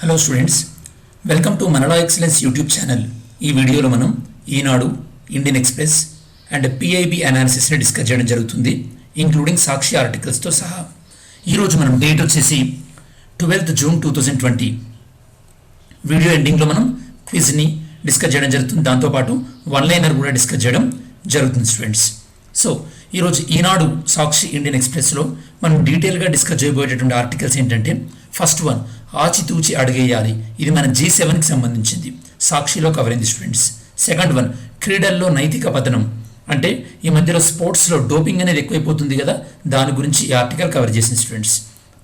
Hello students, welcome to మనలా excellence YouTube channel. ఈ వీడియోలో మనం Eenadu, Indian Express and PIB అనాలిసిస్ని డిస్కస్ చేయడం జరుగుతుంది, ఇంక్లూడింగ్ సాక్షి ఆర్టికల్స్తో సహా. ఈరోజు మనం డేట్ వచ్చేసి 12th June 2020. వీడియో ఎండింగ్లో మనం క్విజ్ని డిస్కస్ చేయడం జరుగుతుంది, దాంతోపాటు వన్ లైనర్ కూడా డిస్కస్ చేయడం జరుగుతుంది స్టూడెంట్స్. సో ఈరోజు ఈనాడు, సాక్షి, ఇండియన్ ఎక్స్ప్రెస్లో మనం డీటెయిల్గా డిస్కస్ చేయబోయేటటువంటి ఆర్టికల్స్ ఏంటంటే, ఫస్ట్ వన్ ఆచితూచి అడిగేయాలి, ఇది మన G7కి సంబంధించింది, సాక్షిలో కవర్ అయింది స్టూడెంట్స్. సెకండ్ వన్ క్రీడల్లో నైతిక పతనం, అంటే ఈ మధ్యలో స్పోర్ట్స్లో డోపింగ్ అనేది ఎక్కువైపోతుంది కదా, దాని గురించి ఈ ఆర్టికల్ కవర్ చేసింది స్టూడెంట్స్.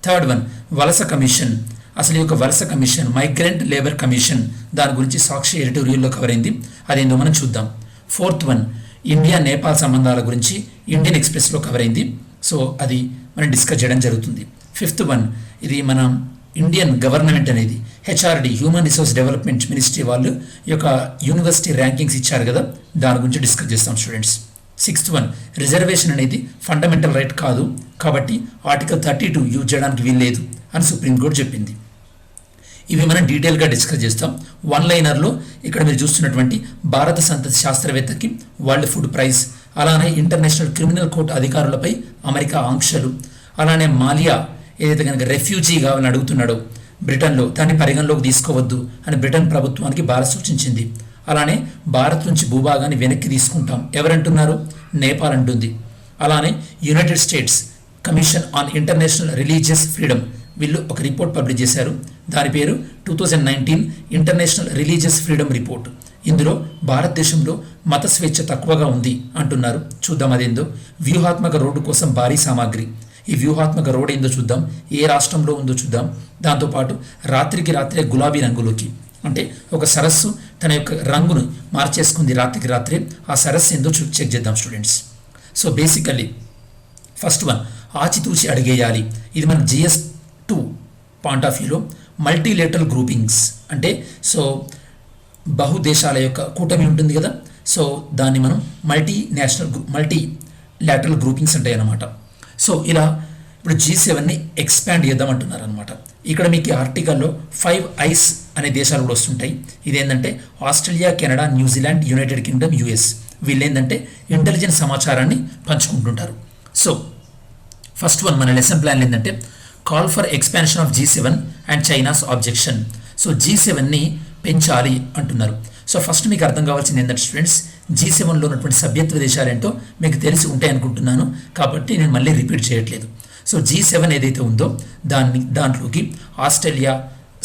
థర్డ్ వన్ వలస కమిషన్, అసలు ఈ యొక్క వలస కమిషన్, మైగ్రెంట్ లేబర్ కమిషన్, దాని గురించి సాక్షి ఎడిటోరియల్లో కవర్ అయింది, అదేందో మనం చూద్దాం. ఫోర్త్ వన్ ఇండియా నేపాల్ సంబంధాల గురించి ఇండియన్ ఎక్స్ప్రెస్లో కవర్ అయింది, సో అది మనం డిస్కస్ చేయడం జరుగుతుంది. ఫిఫ్త్ వన్ ఇది మన ఇండియన్ గవర్నమెంట్ అనేది HRD, human resource development ministry వాళ్ళు ఈ యొక్క యూనివర్సిటీ ర్యాంకింగ్స్ ఇచ్చారు కదా, దాని గురించి డిస్కస్ చేస్తాం స్టూడెంట్స్. సిక్స్త్ వన్ రిజర్వేషన్ అనేది ఫండమెంటల్ రైట్ కాదు, కాబట్టి ఆర్టికల్ 32 యూజ్ చేయడానికి వీల్లేదు అని సుప్రీంకోర్టు చెప్పింది. ఇవి మనం డీటెయిల్గా డిస్కస్ చేస్తాం. వన్ లైనర్లో ఇక్కడ మీరు చూస్తున్నటువంటి భారత సంతతి శాస్త్రవేత్తకి వరల్డ్ ఫుడ్ ప్రైజ్, అలానే ఇంటర్నేషనల్ క్రిమినల్ కోర్టు అధికారులపై అమెరికా ఆంక్షలు, అలానే మాలియా ఏదైతే కనుక రెఫ్యూజీ కావాలని అడుగుతున్నాడో బ్రిటన్లో, దాన్ని పరిగణలోకి తీసుకోవద్దు అని బ్రిటన్ ప్రభుత్వానికి భారత్ సూచించింది. అలానే భారత్ నుంచి భూభాగాన్ని వెనక్కి తీసుకుంటాం ఎవరంటున్నారు, నేపాల్ అంటుంది. అలానే United states commission on international religious freedom, వీళ్ళు ఒక రిపోర్ట్ పబ్లిష్ చేశారు, దాని పేరు 2019 ఇంటర్నేషనల్ రిలీజియస్ ఫ్రీడమ్ రిపోర్ట్. ఇందులో భారతదేశంలో మత స్వేచ్ఛ తక్కువగా ఉంది అంటున్నారు. చూద్దాం అదేందో. వ్యూహాత్మక రోడ్డు కోసం భారీ సామాగ్రి, ఈ వ్యూహాత్మక రోడ్ ఏందో చూద్దాం, ఏ రాష్ట్రంలో ఉందో చూద్దాం. దాంతోపాటు రాత్రికి రాత్రే గులాబీ రంగులోకి, అంటే ఒక సరస్సు తన యొక్క రంగును మార్చేసుకుంది రాత్రికి రాత్రే, ఆ సరస్సు ఏందో చెక్ చేద్దాం students. So basically first one ఆచితూచి అడిగేయాలి, ఇది మన GS2 పాయింట్ ఆఫ్ వ్యూలో మల్టీలేటరల్ గ్రూపింగ్స్, అంటే సో బహుదేశాల యొక్క కూటమి ఉంటుంది కదా, సో దాన్ని మనం మల్టీలాటరల్ గ్రూపింగ్స్ ఉంటాయి అన్నమాట. సో ఇలా ఇప్పుడు G7ని ఎక్స్పాండ్ చేద్దామంటున్నారు అనమాట. ఇక్కడ మీకు ఆర్టికల్లో 5 ఐస్ అనే దేశాలు కూడా వస్తుంటాయి. ఇదేంటంటే Australia, Canada, New Zealand, United Kingdom, US, వీళ్ళు ఏంటంటే ఇంటెలిజెన్స్ సమాచారాన్ని పంచుకుంటుంటారు. సో ఫస్ట్ వన్ మన లెసన్ ప్లాన్ ఏంటంటే call for expansion of G7 and China's objection. So G7ని పెంచాలి అంటున్నారు. సో ఫస్ట్ మీకు అర్థం కావాల్సింది ఏంటంటే స్టూడెంట్స్, G7లో ఉన్నటువంటి సభ్యత్వ దేశాలు ఏంటో మీకు తెలిసి ఉంటాయి అనుకుంటున్నాను, కాబట్టి నేను మళ్ళీ రిపీట్ చేయట్లేదు. సో G7 ఏదైతే ఉందో దాంట్లోకి ఆస్ట్రేలియా,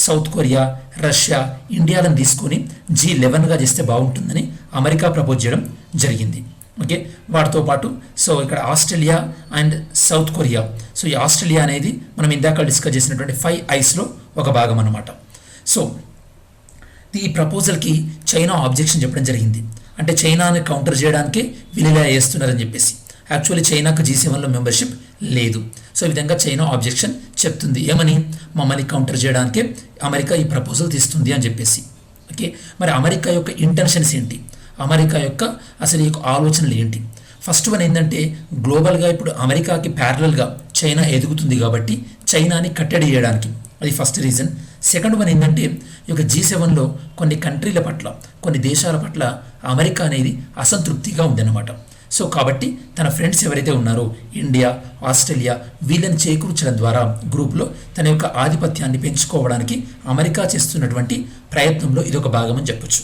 సౌత్ కొరియా, రష్యా, ఇండియాలను తీసుకొని G11గా చేస్తే బాగుంటుందని అమెరికా ప్రపోజ్ చేయడం జరిగింది. ఓకే, వాటితో పాటు సో ఇక్కడ Australia and south Korea, so ఈ ఆస్ట్రేలియా అనేది మనం ఇందాక డిస్కస్ చేసినటువంటి 5 ఐస్లో ఒక భాగం అన్నమాట. సో ఈ ప్రపోజల్కి చైనా ఆబ్జెక్షన్ చెప్పడం జరిగింది, అంటే చైనాని కౌంటర్ చేయడానికే వీళ్ళు ఇలా చేస్తున్నారని చెప్పేసి. యాక్చువల్లీ చైనాకు G7లో మెంబర్షిప్ లేదు. సో ఈ విధంగా చైనా ఆబ్జెక్షన్ చెప్తుంది, ఏమని, మమ్మల్ని కౌంటర్ చేయడానికే అమెరికా ఈ ప్రపోజల్ తీస్తుంది అని చెప్పేసి. ఓకే, మరి అమెరికా యొక్క ఇంటెన్షన్స్ ఏంటి, అమెరికా యొక్క అసలు ఈ ఆలోచనలు ఏంటి? ఫస్ట్ వన్ ఏంటంటే గ్లోబల్గా ఇప్పుడు అమెరికాకి ప్యారలల్గా చైనా ఎదుగుతుంది కాబట్టి చైనాని కట్టడి చేయడానికి, అది ఫస్ట్ రీజన్. సెకండ్ వన్ ఏంటంటే ఈ యొక్క G7లో కొన్ని కంట్రీల పట్ల, కొన్ని దేశాల పట్ల అమెరికా అనేది అసంతృప్తిగా ఉందన్నమాట. సో కాబట్టి తన ఫ్రెండ్స్ ఎవరైతే ఉన్నారో ఇండియా, ఆస్ట్రేలియా, వీళ్ళని చేకూర్చడం ద్వారా గ్రూప్లో తన యొక్క ఆధిపత్యాన్ని పెంచుకోవడానికి అమెరికా చేస్తున్నటువంటి ప్రయత్నంలో ఇదొక భాగం అని చెప్పొచ్చు.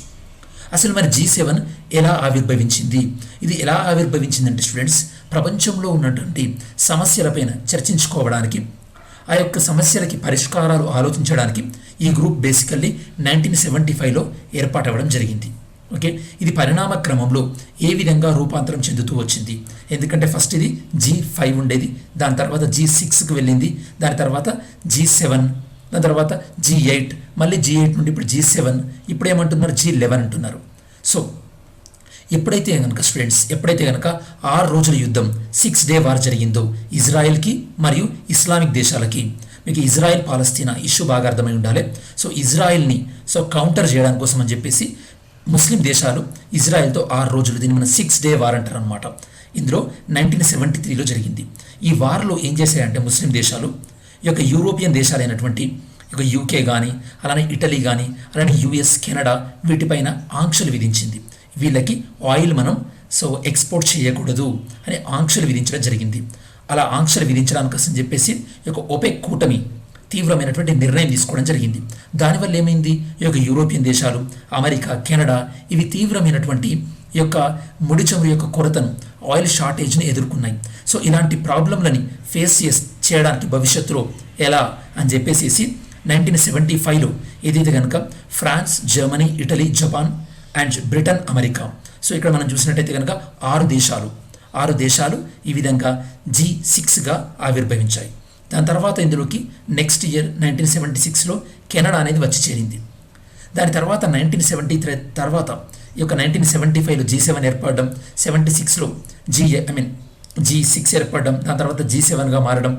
అసలు మరి G7 ఎలా ఆవిర్భవించింది? ఇది ఎలా ఆవిర్భవించిందంటే స్టూడెంట్స్, ప్రపంచంలో ఉన్నటువంటి సమస్యలపైన చర్చించుకోవడానికి, ఆ యొక్క సమస్యలకి పరిష్కారాలు ఆలోచించడానికి ఈ గ్రూప్ బేసికల్లీ 1975లో ఏర్పాటవ్వడం జరిగింది. ఓకే, ఇది పరిణామ క్రమంలో ఏ విధంగా రూపాంతరం చెందుతూ వచ్చింది, ఎందుకంటే ఫస్ట్ ఇది G5 ఉండేది, దాని తర్వాత G6కి వెళ్ళింది, దాని తర్వాత G7, దాని తర్వాత G8, మళ్ళీ G8 నుండి ఇప్పుడు G7, ఇప్పుడు ఏమంటున్నారు G11 అంటున్నారు. సో ఎప్పుడైతే కనుక 6 రోజుల యుద్ధం, 6 డే వార్ జరిగిందో ఇజ్రాయెల్కి మరియు ఇస్లామిక్ దేశాలకి, మీకు ఇజ్రాయెల్ పాలస్తీనా ఇష్యూ బాగా అర్థమై ఉండాలి. సో ఇజ్రాయెల్ని కౌంటర్ చేయడానికి కోసం అని చెప్పేసి ముస్లిం దేశాలు ఇజ్రాయెల్తో 6 రోజులు, దీన్ని మనం 6 డే వార్ అంటారు అనమాట. ఇందులో 1973లో జరిగింది. ఈ వార్లో ఏం చేశాయంటే ముస్లిం దేశాలు ఈ యొక్క యూరోపియన్ దేశాలైనటువంటి ఇక యూకే కానీ, అలానే ఇటలీ కానీ, అలానే యుఎస్, కెనడా వీటిపైన ఆంక్షలు విధించింది. వీళ్ళకి ఆయిల్ మనం ఎక్స్పోర్ట్ చేయకూడదు అని ఆంక్షలు విధించడం జరిగింది. అలా ఆంక్షలు విధించడానికి కోసం చెప్పేసి ఈ యొక్క OPEC కూటమి తీవ్రమైనటువంటి నిర్ణయం తీసుకోవడం జరిగింది. దానివల్ల ఏమైంది, ఈ యొక్క యూరోపియన్ దేశాలు, అమెరికా, కెనడా ఇవి తీవ్రమైనటువంటి ఈ యొక్క ముడి చమురు యొక్క కొరతను, ఆయిల్ షార్టేజ్ని ఎదుర్కొన్నాయి. ఇలాంటి ప్రాబ్లంలని ఫేస్ చేయడానికి భవిష్యత్తులో ఎలా అని చెప్పేసి 1975లో ఏదైతే కనుక France, Germany, Italy, Japan and Britain, America ఇక్కడ మనం చూసినట్టయితే కనుక 6 దేశాలు ఈ విధంగా G6గా ఆవిర్భవించాయి. దాని తర్వాత ఇందులోకి నెక్స్ట్ ఇయర్ 1976లో కెనడా అనేది వచ్చి చేరింది. దాని తర్వాత 1973 తర్వాత ఈ యొక్క 1975లో G7 ఏర్పడడం, 76లో G6 ఏర్పడడం, దాని తర్వాత G7గా మారడం.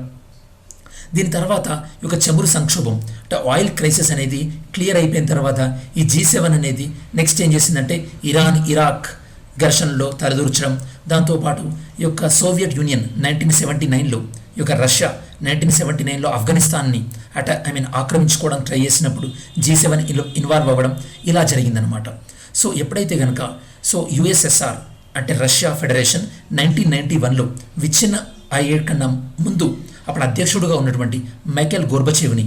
దీని తర్వాత ఈ యొక్క చమురు సంక్షోభం అంటే ఆయిల్ క్రైసిస్ అనేది క్లియర్ అయిపోయిన తర్వాత ఈ G7 అనేది నెక్స్ట్ ఏం చేసిందంటే ఇరాన్, ఇరాక్ ఘర్షణలో తలదూర్చడం. దాంతోపాటు ఈ యొక్క సోవియట్ యూనియన్ 1979లో, ఈ యొక్క రష్యా 1979లో ఆఫ్ఘనిస్తాన్ని ఆక్రమించుకోవడానికి ట్రై చేసినప్పుడు G7 ఇన్వాల్వ్ అవ్వడం ఇలా జరిగిందనమాట. ఎప్పుడైతే కనుక USSR అంటే రష్యా ఫెడరేషన్ 1991లో విచ్ఛిన్న అయ్యే కన్నా ముందు అప్పుడు అధ్యక్షుడుగా ఉన్నటువంటి మైఖేల్ గోర్బచేవ్ని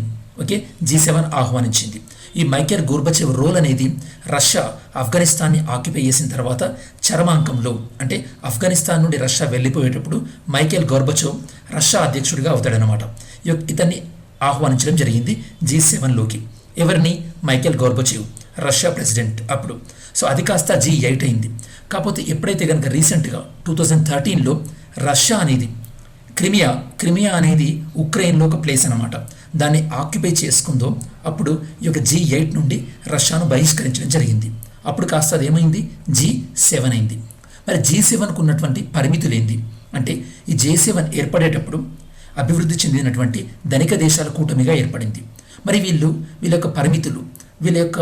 G7 ఆహ్వానించింది. ఈ మైఖేల్ గోర్బచేవ్ రోల్ అనేది రష్యా ఆఫ్ఘనిస్తాన్ని ఆక్యుపై చేసిన తర్వాత చరమాంకంలో అంటే ఆఫ్ఘనిస్తాన్ నుండి రష్యా వెళ్ళిపోయేటప్పుడు మైఖేల్ గోర్బచేవ్ రష్యా అధ్యక్షుడిగా అవుతాడనమాట. ఇతన్ని ఆహ్వానించడం జరిగింది G7లోకి. ఎవరిని? మైఖేల్ గోర్బచేవ్, రష్యా ప్రెసిడెంట్ అప్పుడు. అది కాస్త G8 అయింది. కాకపోతే ఎప్పుడైతే కనుక రీసెంట్గా 2013లో రష్యా అనేది క్రిమియా అనేది ఉక్రెయిన్లో ఒక ప్లేస్ అనమాట, దాన్ని ఆక్యుపై చేసుకుందో అప్పుడు ఈ యొక్క G8 నుండి రష్యాను బహిష్కరించడం జరిగింది. అప్పుడు కాస్త అదేమైంది, G7 అయింది. మరి G7కు ఉన్నటువంటి పరిమితులు ఏంది అంటే ఈ G7 ఏర్పడేటప్పుడు అభివృద్ధి చెందినటువంటి ధనిక దేశాల కూటమిగా ఏర్పడింది. మరి వీళ్ళ యొక్క పరిమితులు, వీళ్ళ యొక్క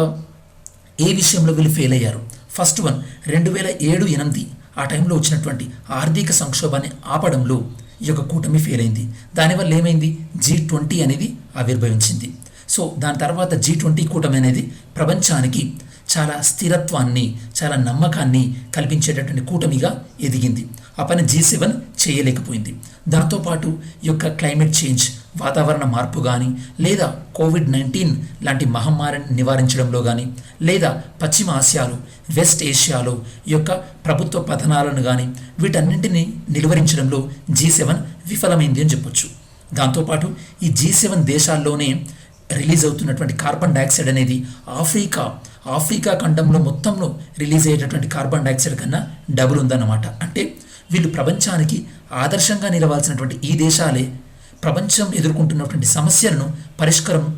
ఏ విషయంలో వీళ్ళు ఫెయిల్ అయ్యారు? ఫస్ట్ వన్ 2007-8 ఆ టైంలో వచ్చినటువంటి ఆర్థిక సంక్షోభాన్ని ఆపడంలో ఈ యొక్క కూటమి ఫెయిల్ అయింది. దానివల్ల ఏమైంది, G20 అనేది ఆవిర్భవించింది. దాని తర్వాత G20 కూటమి అనేది ప్రపంచానికి చాలా స్థిరత్వాన్ని, చాలా నమ్మకాన్ని కల్పించేటటువంటి కూటమిగా ఎదిగింది. ఆ పని G7 చేయలేకపోయింది. దాంతోపాటు ఈ యొక్క క్లైమేట్ చేంజ్, వాతావరణ మార్పు కానీ, లేదా COVID-19 లాంటి మహమ్మారిని నివారించడంలో కానీ, లేదా పశ్చిమ ఆసియాలో, వెస్ట్ ఏషియాలో ఈ యొక్క ప్రభుత్వ పతనాలను కానీ వీటన్నింటినీ నిలువరించడంలో G7 విఫలమైంది అని చెప్పొచ్చు. దాంతోపాటు ఈ G7 దేశాల్లోనే రిలీజ్ అవుతున్నటువంటి కార్బన్ డైఆక్సైడ్ అనేది ఆఫ్రికా ఖండంలో మొత్తంలో రిలీజ్ అయ్యేటటువంటి కార్బన్ డైఆక్సైడ్ కన్నా డబుల్ ఉందన్నమాట. అంటే వీళ్ళు ప్రపంచానికి ఆదర్శంగా నిలవాల్సినటువంటి ఈ దేశాలే ప్రపంచం ఎదుర్కొంటున్నటువంటి సమస్యలను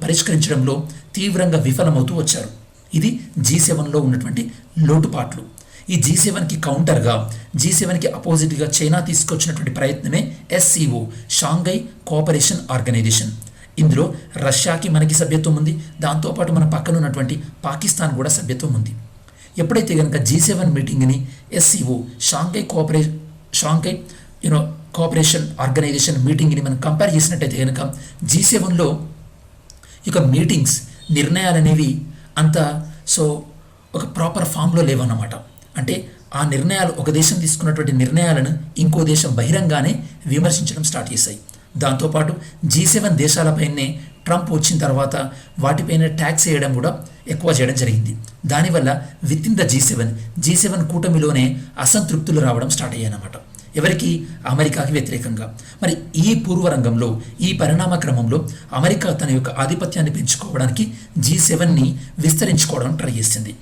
పరిష్కరించడంలో తీవ్రంగా విఫలమవుతూ వచ్చారు. ఇది G7లో ఉన్నటువంటి లోటుపాట్లు. ఈ G7కి కౌంటర్గా, G7కి అపోజిట్గా చైనా తీసుకొచ్చినటువంటి ప్రయత్నమే SCO, షాంఘై కోఆపరేషన్ ఆర్గనైజేషన్. ఇందులో రష్యాకి మనకి సభ్యత్వం ఉంది, దాంతోపాటు మన పక్కన ఉన్నటువంటి పాకిస్తాన్ కూడా సభ్యత్వం ఉంది. ఎప్పుడైతే కనుక G7 మీటింగ్ని SCO, షాంఘై కోఆపరేషన్ ఆర్గనైజేషన్ మీటింగ్ని మనం కంపేర్ చేసినట్టయితే కనుక G7లో ఇక మీటింగ్స్, నిర్ణయాలు అనేవి అంత ఒక ప్రాపర్ ఫామ్లో లేవన్నమాట. అంటే ఆ నిర్ణయాలు, ఒక దేశం తీసుకున్నటువంటి నిర్ణయాలను ఇంకో దేశం బహిరంగానే విమర్శించడం స్టార్ట్ చేశాయి. దాంతోపాటు G7 దేశాలపైనే ట్రంప్ వచ్చిన తర్వాత వాటిపైన ట్యాక్స్ వేయడం కూడా ఎక్కువ చేయడం జరిగింది. దానివల్ల విత్ ఇన్ ద G7 కూటమిలోనే అసంతృప్తులు రావడం స్టార్ట్ అయ్యాయన్నమాట. ఎవరికి? అమెరికాకి వ్యతిరేకంగా. మరి ఈ పూర్వరంగంలో, ఈ పరిణామ క్రమంలో అమెరికా తన యొక్క ఆధిపత్యాన్ని పెంచుకోవడానికి G7ని విస్తరించుకోవడం ట్రై చేసింది.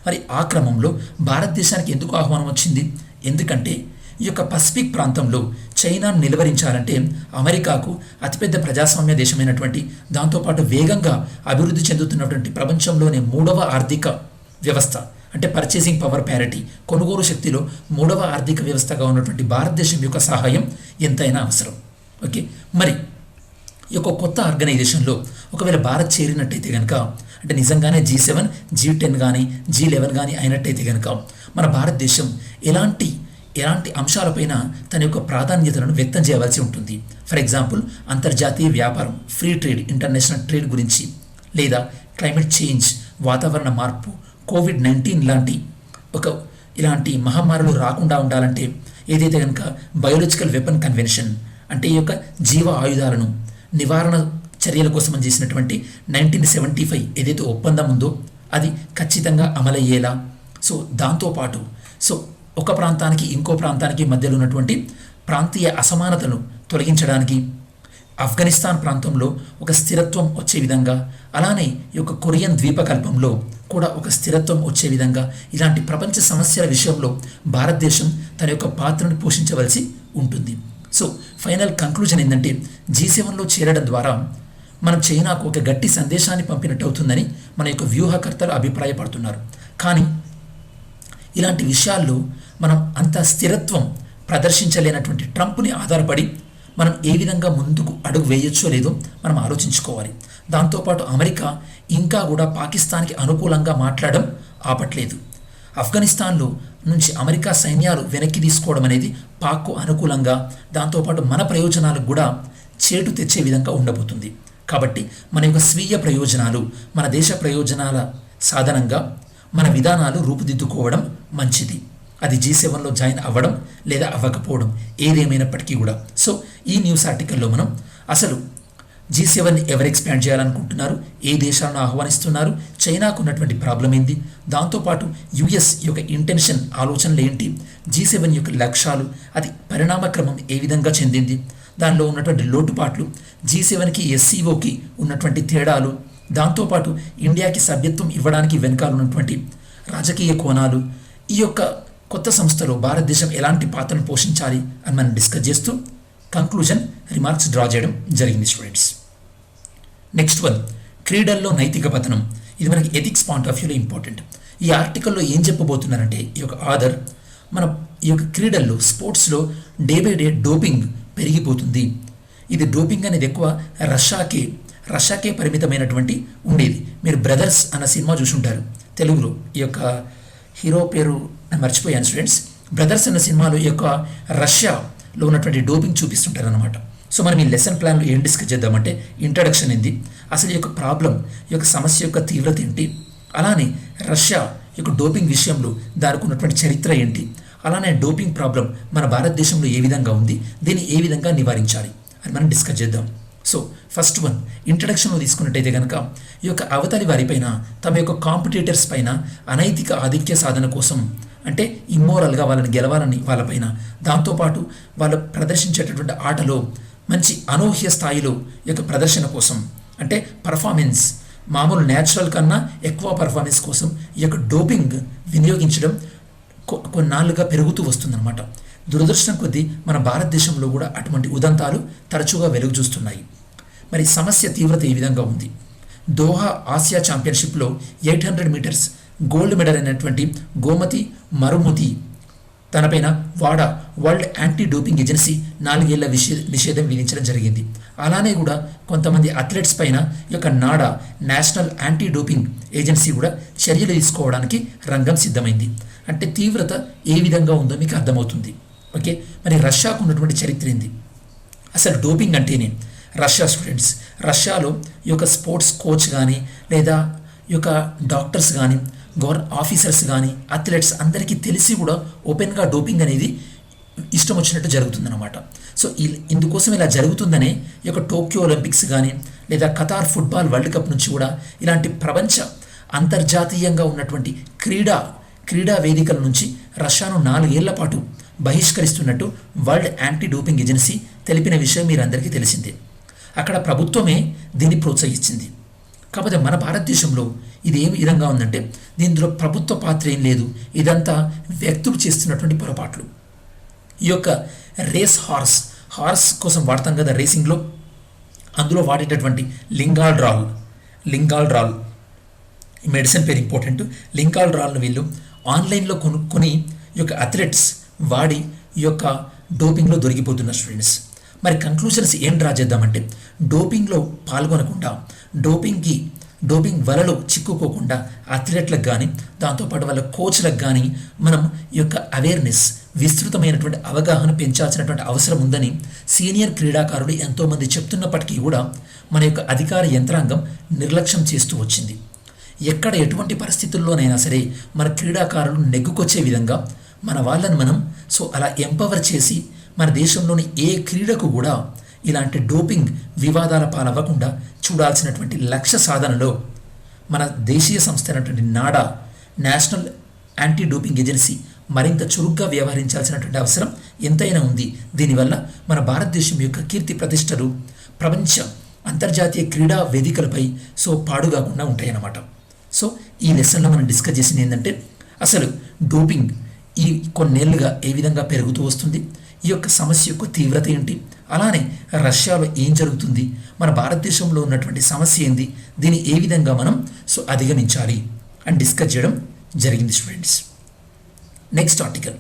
మరి ఆ క్రమంలో భారతదేశానికి ఎందుకు ఆహ్వానం వచ్చింది? ఎందుకంటే ఈ యొక్క పసిఫిక్ ప్రాంతంలో చైనాను నిలువరించాలంటే అమెరికాకు అతిపెద్ద ప్రజాస్వామ్య దేశమైనటువంటి, దాంతోపాటు వేగంగా అభివృద్ధి చెందుతున్నటువంటి ప్రపంచంలోనే 3వ ఆర్థిక వ్యవస్థ అంటే పర్చేసింగ్ పవర్ ప్యారిటీ, కొనుగోలు శక్తిలో 3వ ఆర్థిక వ్యవస్థగా ఉన్నటువంటి భారతదేశం యొక్క సహాయం ఎంతైనా అవసరం. మరి ఈ యొక్క కొత్త ఆర్గనైజేషన్లో ఒకవేళ భారత్ చేరినట్టయితే కనుక, అంటే నిజంగానే G7, G10 కానీ G11 కానీ అయినట్టయితే కనుక మన భారతదేశం ఎలాంటి అంశాలపైన తన యొక్క ప్రాధాన్యతలను వ్యక్తం చేయవలసి ఉంటుంది. ఫర్ ఎగ్జాంపుల్ అంతర్జాతీయ వ్యాపారం, ఫ్రీ ట్రేడ్, ఇంటర్నేషనల్ ట్రేడ్ గురించి, లేదా క్లైమేట్ చేంజ్, వాతావరణ మార్పు, కోవిడ్-19 లాంటి ఒక ఇలాంటి మహమ్మారులు రాకుండా ఉండాలంటే ఏదైతే కనుక బయోలాజికల్ వెపన్ కన్వెన్షన్ అంటే ఈ యొక్క జీవ ఆయుధాలను నివారణ చర్యల కోసం చేసినటువంటి 1975 ఏదైతే ఒప్పందం ఉందో అది ఖచ్చితంగా అమలయ్యేలా, సో దాంతోపాటు సో ఒక ప్రాంతానికి ఇంకో ప్రాంతానికి మధ్యలో ఉన్నటువంటి ప్రాంతీయ అసమానతను తొలగించడానికి ఆఫ్ఘనిస్తాన్ ప్రాంతంలో ఒక స్థిరత్వం వచ్చే విధంగా, అలానే ఈ యొక్క కొరియన్ ద్వీపకల్పంలో కూడా ఒక స్థిరత్వం వచ్చే విధంగా ఇలాంటి ప్రపంచ సమస్యల విషయంలో భారతదేశం తన యొక్క పాత్రను పోషించవలసి ఉంటుంది. సో ఫైనల్ కంక్లూజన్ ఏంటంటే G7లో చేరడం ద్వారా మనం చైనాకు ఒక గట్టి సందేశాన్ని పంపినట్టు అవుతుందని మన యొక్క వ్యూహకర్తలు అభిప్రాయపడుతున్నారు. కానీ ఇలాంటి విషయాల్లో మనం అంత స్థిరత్వం ప్రదర్శించలేనటువంటి ట్రంప్ని ఆధారపడి మనం ఏ విధంగా ముందుకు అడుగు వేయొచ్చో లేదో మనం ఆలోచించుకోవాలి. దాంతోపాటు అమెరికా ఇంకా కూడా పాకిస్తాన్కి అనుకూలంగా మాట్లాడడం ఆపట్లేదు. ఆఫ్ఘనిస్తాన్లో నుంచి అమెరికా సైన్యాలు వెనక్కి తీసుకోవడం అనేది పాక్కు అనుకూలంగా, దాంతోపాటు మన ప్రయోజనాలకు కూడా చేటు తెచ్చే విధంగా ఉండబోతుంది. కాబట్టి మన యొక్క స్వీయ ప్రయోజనాలు, మన దేశ ప్రయోజనాల సాధనంగా మన విధానాలు రూపుదిద్దుకోవడం మంచిది. అది G7లో జాయిన్ అవ్వడం లేదా అవ్వకపోవడం ఏదేమైనప్పటికీ కూడా. సో ఈ న్యూస్ ఆర్టికల్లో మనం అసలు G7ని ఎవరు ఎక్స్పాండ్ చేయాలనుకుంటున్నారు, ఏ దేశాలను ఆహ్వానిస్తున్నారు, చైనాకు ఉన్నటువంటి ప్రాబ్లం ఏంటి, దాంతోపాటు యుఎస్ యొక్క ఇంటెన్షన్ ఆలోచనలు ఏంటి, G7 యొక్క లక్ష్యాలు, అది పరిణామక్రమం ఏ విధంగా చెందింది, దానిలో ఉన్నటువంటి లోటుపాట్లు, G7కి SCOకి ఉన్నటువంటి తేడాలు, దాంతోపాటు ఇండియాకి సభ్యత్వం ఇవ్వడానికి వెనకాల ఉన్నటువంటి రాజకీయ కోణాలు, ఈ యొక్క కొత్త సంస్థలో భారతదేశం ఎలాంటి పాత్రను పోషించాలి అని మనం డిస్కస్ చేస్తూ కంక్లూజన్ రిమార్క్స్ డ్రా చేయడం జరిగింది స్టూడెంట్స్. నెక్స్ట్ వన్, క్రీడల్లో నైతిక పతనం. ఇది మనకి ఎథిక్స్ పాయింట్ ఆఫ్ వ్యూలో ఇంపార్టెంట్. ఈ ఆర్టికల్లో ఏం చెప్పబోతున్నారంటే ఈ యొక్క ఆథర్ మన ఈ యొక్క క్రీడల్లో స్పోర్ట్స్లో డే బై డే డోపింగ్ పెరిగిపోతుంది. ఇది డోపింగ్ అనేది ఎక్కువ రష్యాకే పరిమితమైనటువంటి ఉండేది. మీరు బ్రదర్స్ అన్న సినిమా చూసుంటారు తెలుగులో. ఈ యొక్క హీరో పేరు మర్చిపోయాను స్టూడెంట్స్. బ్రదర్స్ అన్న సినిమాలో ఈ యొక్క రష్యాలో ఉన్నటువంటి డోపింగ్ చూపిస్తుంటారు అనమాట. సో మనం ఈ లెసన్ ప్లాన్లో ఏం డిస్కస్ చేద్దామంటే ఇంట్రడక్షన్ ఏంది, అసలు ఈ యొక్క ప్రాబ్లం, ఈ యొక్క సమస్య యొక్క తీవ్రత ఏంటి, అలానే రష్యా యొక్క డోపింగ్ విషయంలో దానికి ఉన్నటువంటి చరిత్ర ఏంటి, అలానే డోపింగ్ ప్రాబ్లం మన భారతదేశంలో ఏ విధంగా ఉంది, దీన్ని ఏ విధంగా నివారించాలి అని మనం డిస్కస్ చేద్దాం. సో ఫస్ట్ వన్, ఇంట్రడక్షన్లో తీసుకున్నట్టయితే కనుక ఈ యొక్క అవతలి వారిపైన, తమ యొక్క కాంపిటీటర్స్ పైన అనైతిక ఆధిక్య సాధన కోసం, అంటే ఇమ్మోరల్గా వాళ్ళని గెలవాలని వాళ్ళపైన, దాంతోపాటు వాళ్ళు ప్రదర్శించేటటువంటి ఆటలో మంచి అనూహ్య స్థాయిలో ఈ యొక్క ప్రదర్శన కోసం, అంటే పర్ఫార్మెన్స్ మామూలు న్యాచురల్ కన్నా ఎక్కువ పర్ఫార్మెన్స్ కోసం ఈ యొక్క డోపింగ్ వినియోగించడం కొన్నాళ్ళుగా పెరుగుతూ వస్తుందన్నమాట. దురదృష్టం కొద్దీ మన భారతదేశంలో కూడా అటువంటి ఉదంతాలు తరచుగా వెలుగు చూస్తున్నాయి. మరి సమస్య తీవ్రత ఈ విధంగా ఉంది. దోహా ఆసియా ఛాంపియన్షిప్లో 800 మీటర్స్ గోల్డ్ మెడల్ అయినటువంటి గోమతి మరుముతి తనపైన వాడా వరల్డ్ యాంటీ డోపింగ్ ఏజెన్సీ 4 ఏళ్ల నిషేధం విధించడం జరిగింది. అలానే కూడా కొంతమంది అథ్లెట్స్ పైన ఈ యొక్క నాడా నేషనల్ యాంటీ డోపింగ్ ఏజెన్సీ కూడా చర్యలు తీసుకోవడానికి రంగం సిద్ధమైంది. అంటే తీవ్రత ఏ విధంగా ఉందో మీకు అర్థమవుతుంది. ఓకే, మరి రష్యాకు ఉన్నటువంటి చరిత్ర ఏంది, అసలు డోపింగ్ అంటేనే రష్యా స్టూడెంట్స్, రష్యాలో ఈ యొక్క స్పోర్ట్స్ కోచ్ కానీ లేదా ఈ యొక్క డాక్టర్స్ కానీ ఆఫీసర్స్ కానీ అథ్లెట్స్ అందరికీ తెలిసి కూడా ఓపెన్గా డోపింగ్ అనేది ఇష్టం వచ్చినట్టు జరుగుతుందన్నమాట. సో ఇందుకోసం ఇలా జరుగుతుందనే ఈ యొక్క టోక్యో ఒలింపిక్స్ కానీ లేదా ఖతార్ ఫుట్బాల్ వరల్డ్ కప్ నుంచి కూడా ఇలాంటి ప్రపంచ అంతర్జాతీయంగా ఉన్నటువంటి క్రీడా వేదికల నుంచి రష్యాను 4 ఏళ్ల పాటు బహిష్కరిస్తున్నట్టు వరల్డ్ యాంటీ డోపింగ్ ఏజెన్సీ తెలిపిన విషయం మీరు అందరికీ తెలిసిందే. అక్కడ ప్రభుత్వమే దీన్ని ప్రోత్సహించింది. కాకపోతే మన భారతదేశంలో ఇది ఏ విధంగా ఉందంటే దీనిలో ప్రభుత్వ పాత్ర ఏం లేదు, ఇదంతా వ్యక్తులు చేస్తున్నటువంటి పొరపాట్లు. ఈ యొక్క హార్స్ కోసం వాడతాం కదా రేసింగ్లో, అందులో వాడేటటువంటి లింగాల్డ్రాల్ ఈ మెడిసిన్ పేరు ఇంపార్టెంట్. లింగాల్డ్రాల్ను వీళ్ళు ఆన్లైన్లో కొనుక్కొని ఈ యొక్క అథ్లెట్స్ వాడి ఈ యొక్క డోపింగ్లో దొరికిపోతున్న స్టూడెంట్స్. మరి కంక్లూషన్స్ ఏం డ్రా చేద్దామంటే డోపింగ్లో పాల్గొనకుండా, డోపింగ్కి డోపింగ్ వలలో చిక్కుకోకుండా అథ్లెట్లకు కానీ దాంతోపాటు వాళ్ళ కోచ్లకు కానీ మనం ఈ యొక్క అవేర్నెస్ విస్తృతమైనటువంటి అవగాహన పెంచాల్సినటువంటి అవసరం ఉందని సీనియర్ క్రీడాకారులు ఎంతోమంది చెప్తున్నప్పటికీ కూడా మన యొక్క అధికార యంత్రాంగం నిర్లక్ష్యం చేస్తూ వచ్చింది. ఎక్కడ ఎటువంటి పరిస్థితుల్లోనైనా సరే మన క్రీడాకారులు నెగ్గుకొచ్చే విధంగా మన వాళ్ళని మనం అలా ఎంపవర్ చేసి మన దేశంలోని ఏ క్రీడకు కూడా ఇలాంటి డోపింగ్ వివాదాల పాలవ్వకుండా చూడాల్సినటువంటి లక్ష్య సాధనలో మన దేశీయ సంస్థ అయినటువంటి నాడా, నేషనల్ యాంటీ డోపింగ్ ఏజెన్సీ మరింత చురుగ్గా వ్యవహరించాల్సినటువంటి అవసరం ఎంతైనా ఉంది. దీనివల్ల మన భారతదేశం యొక్క కీర్తి ప్రతిష్టలు ప్రపంచ అంతర్జాతీయ క్రీడా వేదికలపై పాడుగాకుండా ఉంటాయన్నమాట. ఈ లెసన్లో మనం డిస్కస్ చేసింది ఏంటంటే అసలు డోపింగ్ ఈ కొన్నేళ్లుగా ఏ విధంగా పెరుగుతూ వస్తుంది, ఈ యొక్క సమస్య యొక్క తీవ్రత ఏంటి, అలానే రష్యాలో ఏం జరుగుతుంది, మన భారతదేశంలో ఉన్నటువంటి సమస్య ఏంది, దీన్ని ఏ విధంగా మనం అధిగమించాలి అని డిస్కస్ చేయడం జరిగింది స్టూడెంట్స్. నెక్స్ట్ ఆర్టికల్,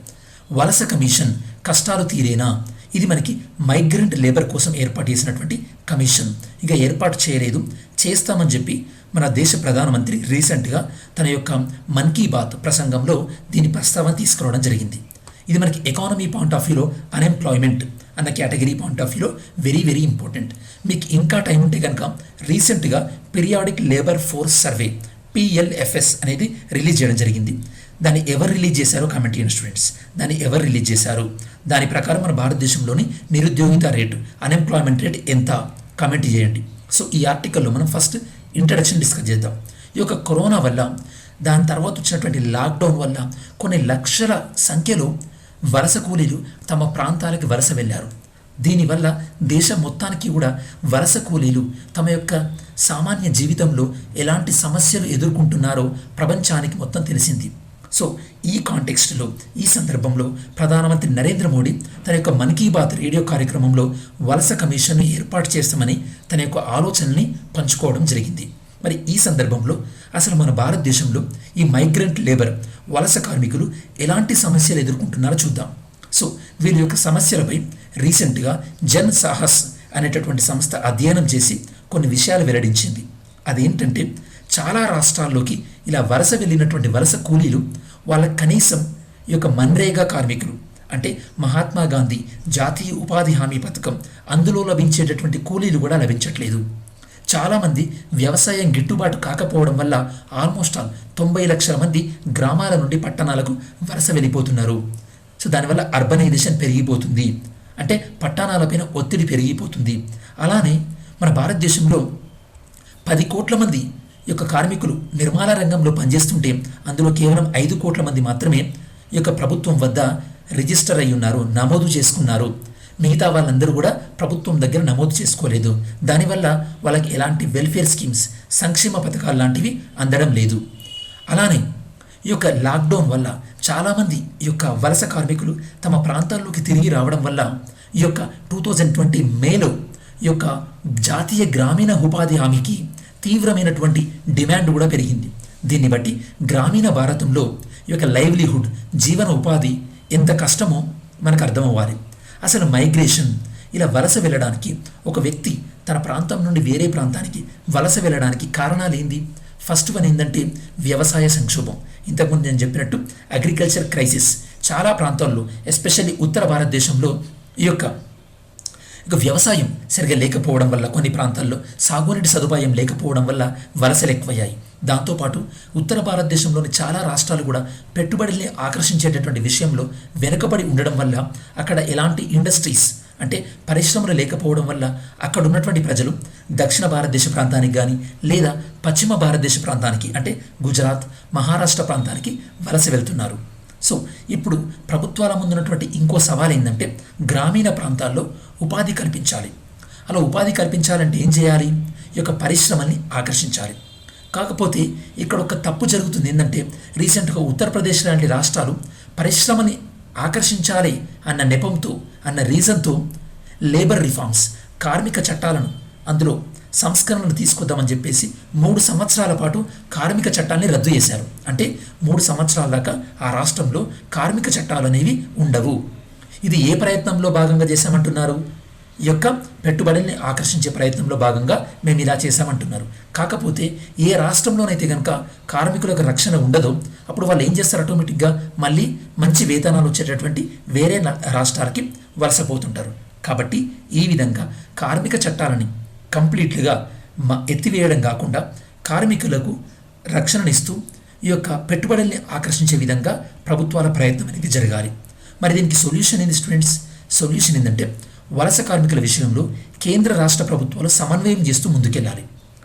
వలస కమిషన్ కష్టాలు తీరేనా? ఇది మనకి మైగ్రెంట్ లేబర్ కోసం ఏర్పాటు చేసినటువంటి కమిషన్. ఇక ఏర్పాటు చేయలేదు, చేస్తామని చెప్పి మన దేశ ప్రధానమంత్రి రీసెంట్గా తన యొక్క మన్ కీ బాత్ ప్రసంగంలో దీని ప్రస్తావన తీసుకురావడం జరిగింది. ఇది మనకి ఎకానమీ పాయింట్ ఆఫ్ వ్యూలో అన్ఎంప్లాయ్మెంట్ అన్న కేటగిరీ పాయింట్ ఆఫ్ వ్యూలో వెరీ వెరీ ఇంపార్టెంట్. మీకు ఇంకా టైం ఉంటే కనుక రీసెంట్గా periodic labour force survey PLFS అనేది రిలీజ్ చేయడం జరిగింది. దాన్ని ఎవరు రిలీజ్ చేశారో కామెంట్ చేయండి స్టూడెంట్స్. దాన్ని ఎవరు రిలీజ్ చేశారు, దాని ప్రకారం మన భారతదేశంలోని నిరుద్యోగిత రేటు, అన్ఎంప్లాయ్మెంట్ రేట్ ఎంత కామెంట్ చేయండి. ఈ ఆర్టికల్లో మనం ఫస్ట్ ఇంట్రడక్షన్ డిస్కస్ చేద్దాం. ఈ యొక్క కరోనా వల్ల, దాని తర్వాత వచ్చినటువంటి లాక్డౌన్ వల్ల కొన్ని లక్షల సంఖ్యలో వలస కూలీలు తమ ప్రాంతాలకు వలస వెళ్ళారు. దీనివల్ల దేశం మొత్తానికి కూడా వలస కూలీలు తమ యొక్క సామాన్య జీవితంలో ఎలాంటి సమస్యలు ఎదుర్కొంటున్నారో ప్రపంచానికి మొత్తం తెలిసింది. ఈ కాంటెక్స్ట్లో, ఈ సందర్భంలో ప్రధానమంత్రి నరేంద్ర మోడీ తన యొక్క మన్ కీ బాత్ రేడియో కార్యక్రమంలో వలస కమిషన్ను ఏర్పాటు చేస్తామని తన యొక్క ఆలోచనల్ని పంచుకోవడం జరిగింది. మరి ఈ సందర్భంలో అసలు మన భారతదేశంలో ఈ మైగ్రెంట్ లేబర్, వలస కార్మికులు ఎలాంటి సమస్యలు ఎదుర్కొంటున్నారో చూద్దాం. వీరి యొక్క సమస్యలపై రీసెంట్గా జన్ సాహస్ అనేటటువంటి సంస్థ అధ్యయనం చేసి కొన్ని విషయాలు వెల్లడించింది. అదేంటంటే చాలా రాష్ట్రాల్లోకి ఇలా వలస వెళ్ళినటువంటి వలస కూలీలు వాళ్ళ కనీసం ఈ యొక్క మన్రేగా కార్మికులు అంటే మహాత్మా గాంధీ జాతీయ ఉపాధి హామీ పథకం అందులో లభించేటటువంటి కూలీలు కూడా లభించట్లేదు. చాలామంది వ్యవసాయం గిట్టుబాటు కాకపోవడం వల్ల ఆల్మోస్ట్ 90 లక్షల మంది గ్రామాల నుండి పట్టణాలకు వలస వెళ్ళిపోతున్నారు. దానివల్ల అర్బనైజేషన్ పెరిగిపోతుంది, అంటే పట్టణాలపైన ఒత్తిడి పెరిగిపోతుంది. అలానే మన భారతదేశంలో 10 కోట్ల మంది యొక్క కార్మికులు నిర్మాణ రంగంలో పనిచేస్తుంటే అందులో కేవలం 5 కోట్ల మంది మాత్రమే ఈ యొక్క ప్రభుత్వం వద్ద రిజిస్టర్ అయి ఉన్నారు, నమోదు చేసుకున్నారు. మిగతా వాళ్ళందరూ కూడా ప్రభుత్వం దగ్గర నమోదు చేసుకోలేదు. దానివల్ల వాళ్ళకి ఎలాంటి వెల్ఫేర్ స్కీమ్స్, సంక్షేమ పథకాలు లాంటివి అందడం లేదు. అలానే ఈ యొక్క లాక్డౌన్ వల్ల చాలామంది ఈ యొక్క వలస కార్మికులు తమ ప్రాంతాల్లోకి తిరిగి రావడం వల్ల ఈ యొక్క 2020 మేలో ఈ యొక్క జాతీయ గ్రామీణ ఉపాధి హామీకి తీవ్రమైనటువంటి డిమాండ్ కూడా పెరిగింది. దీన్ని బట్టి గ్రామీణ భారతంలో ఈ యొక్క లైవ్లీహుడ్, జీవన ఉపాధి ఎంత కష్టమో మనకు అర్థమవ్వాలి. అసలు మైగ్రేషన్, ఇలా వలస వెళ్ళడానికి, ఒక వ్యక్తి తన ప్రాంతం నుండి వేరే ప్రాంతానికి వలస వెళ్ళడానికి కారణాలు ఏంది? ఫస్ట్ వన్ ఏంటంటే వ్యవసాయ సంక్షోభం. ఇంతకుముందు నేను చెప్పినట్టు అగ్రికల్చర్ క్రైసిస్ చాలా ప్రాంతాల్లో, ఎస్పెషల్లీ ఉత్తర భారతదేశంలో ఈ యొక్క వ్యవసాయం సరిగా లేకపోవడం వల్ల, కొన్ని ప్రాంతాల్లో సాగునీటి సదుపాయం లేకపోవడం వల్ల వలసలు ఎక్కువయ్యాయి. దాంతోపాటు ఉత్తర భారతదేశంలోని చాలా రాష్ట్రాలు కూడా పెట్టుబడుల్ని ఆకర్షించేటటువంటి విషయంలో వెనుకబడి ఉండడం వల్ల అక్కడ ఎలాంటి ఇండస్ట్రీస్ అంటే పరిశ్రమలు లేకపోవడం వల్ల అక్కడ ఉన్నటువంటి ప్రజలు దక్షిణ భారతదేశ ప్రాంతానికి కానీ లేదా పశ్చిమ భారతదేశ ప్రాంతానికి అంటే గుజరాత్, మహారాష్ట్ర ప్రాంతానికి వలస వెళ్తున్నారు. ఇప్పుడు ప్రభుత్వాల ముందున్నటువంటి ఇంకో సవాల్ ఏంటంటే గ్రామీణ ప్రాంతాల్లో ఉపాధి కల్పించాలి. అలా ఉపాధి కల్పించాలంటే ఏం చేయాలి? ఈ యొక్క పరిశ్రమల్ని ఆకర్షించాలి. కాకపోతే ఇక్కడ ఒక తప్పు జరుగుతుంది. ఏంటంటే రీసెంట్గా ఉత్తరప్రదేశ్ లాంటి రాష్ట్రాలు పరిశ్రమని ఆకర్షించాలి అన్న నెపంతో, అన్న రీజన్తో లేబర్ రిఫార్మ్స్, కార్మిక చట్టాలను అందులో సంస్కరణలు తీసుకొద్దామని చెప్పేసి 3 సంవత్సరాల పాటు కార్మిక చట్టాన్ని రద్దు చేశారు. అంటే 3 సంవత్సరాల దాకా ఆ రాష్ట్రంలో కార్మిక చట్టాలు అనేవి ఉండవు. ఇది ఏ ప్రయత్నంలో భాగంగా చేశామంటున్నారు? ఈ యొక్క పెట్టుబడుల్ని ఆకర్షించే ప్రయత్నంలో భాగంగా మేము ఇలా చేశామంటున్నారు. కాకపోతే ఏ రాష్ట్రంలోనైతే కనుక కార్మికులకు రక్షణ ఉండదో అప్పుడు వాళ్ళు ఏం చేస్తారు, ఆటోమేటిక్గా మళ్ళీ మంచి వేతనాలు వచ్చేటటువంటి వేరే రాష్ట్రాలకి వలసపోతుంటారు. కాబట్టి ఈ విధంగా కార్మిక చట్టాలని కంప్లీట్గా ఎత్తివేయడం కాకుండా కార్మికులకు రక్షణనిస్తూ ఈ యొక్క పెట్టుబడుల్ని ఆకర్షించే విధంగా ప్రభుత్వాల ప్రయత్నం అనేది జరగాలి. మరి దీనికి సొల్యూషన్ ఏంది స్టూడెంట్స్? సొల్యూషన్ ఏంటంటే వలస కార్మికుల విషయంలో కేంద్ర రాష్ట్ర ప్రభుత్వాలు సమన్వయం చేస్తూ ముందుకెళ్ళాలి.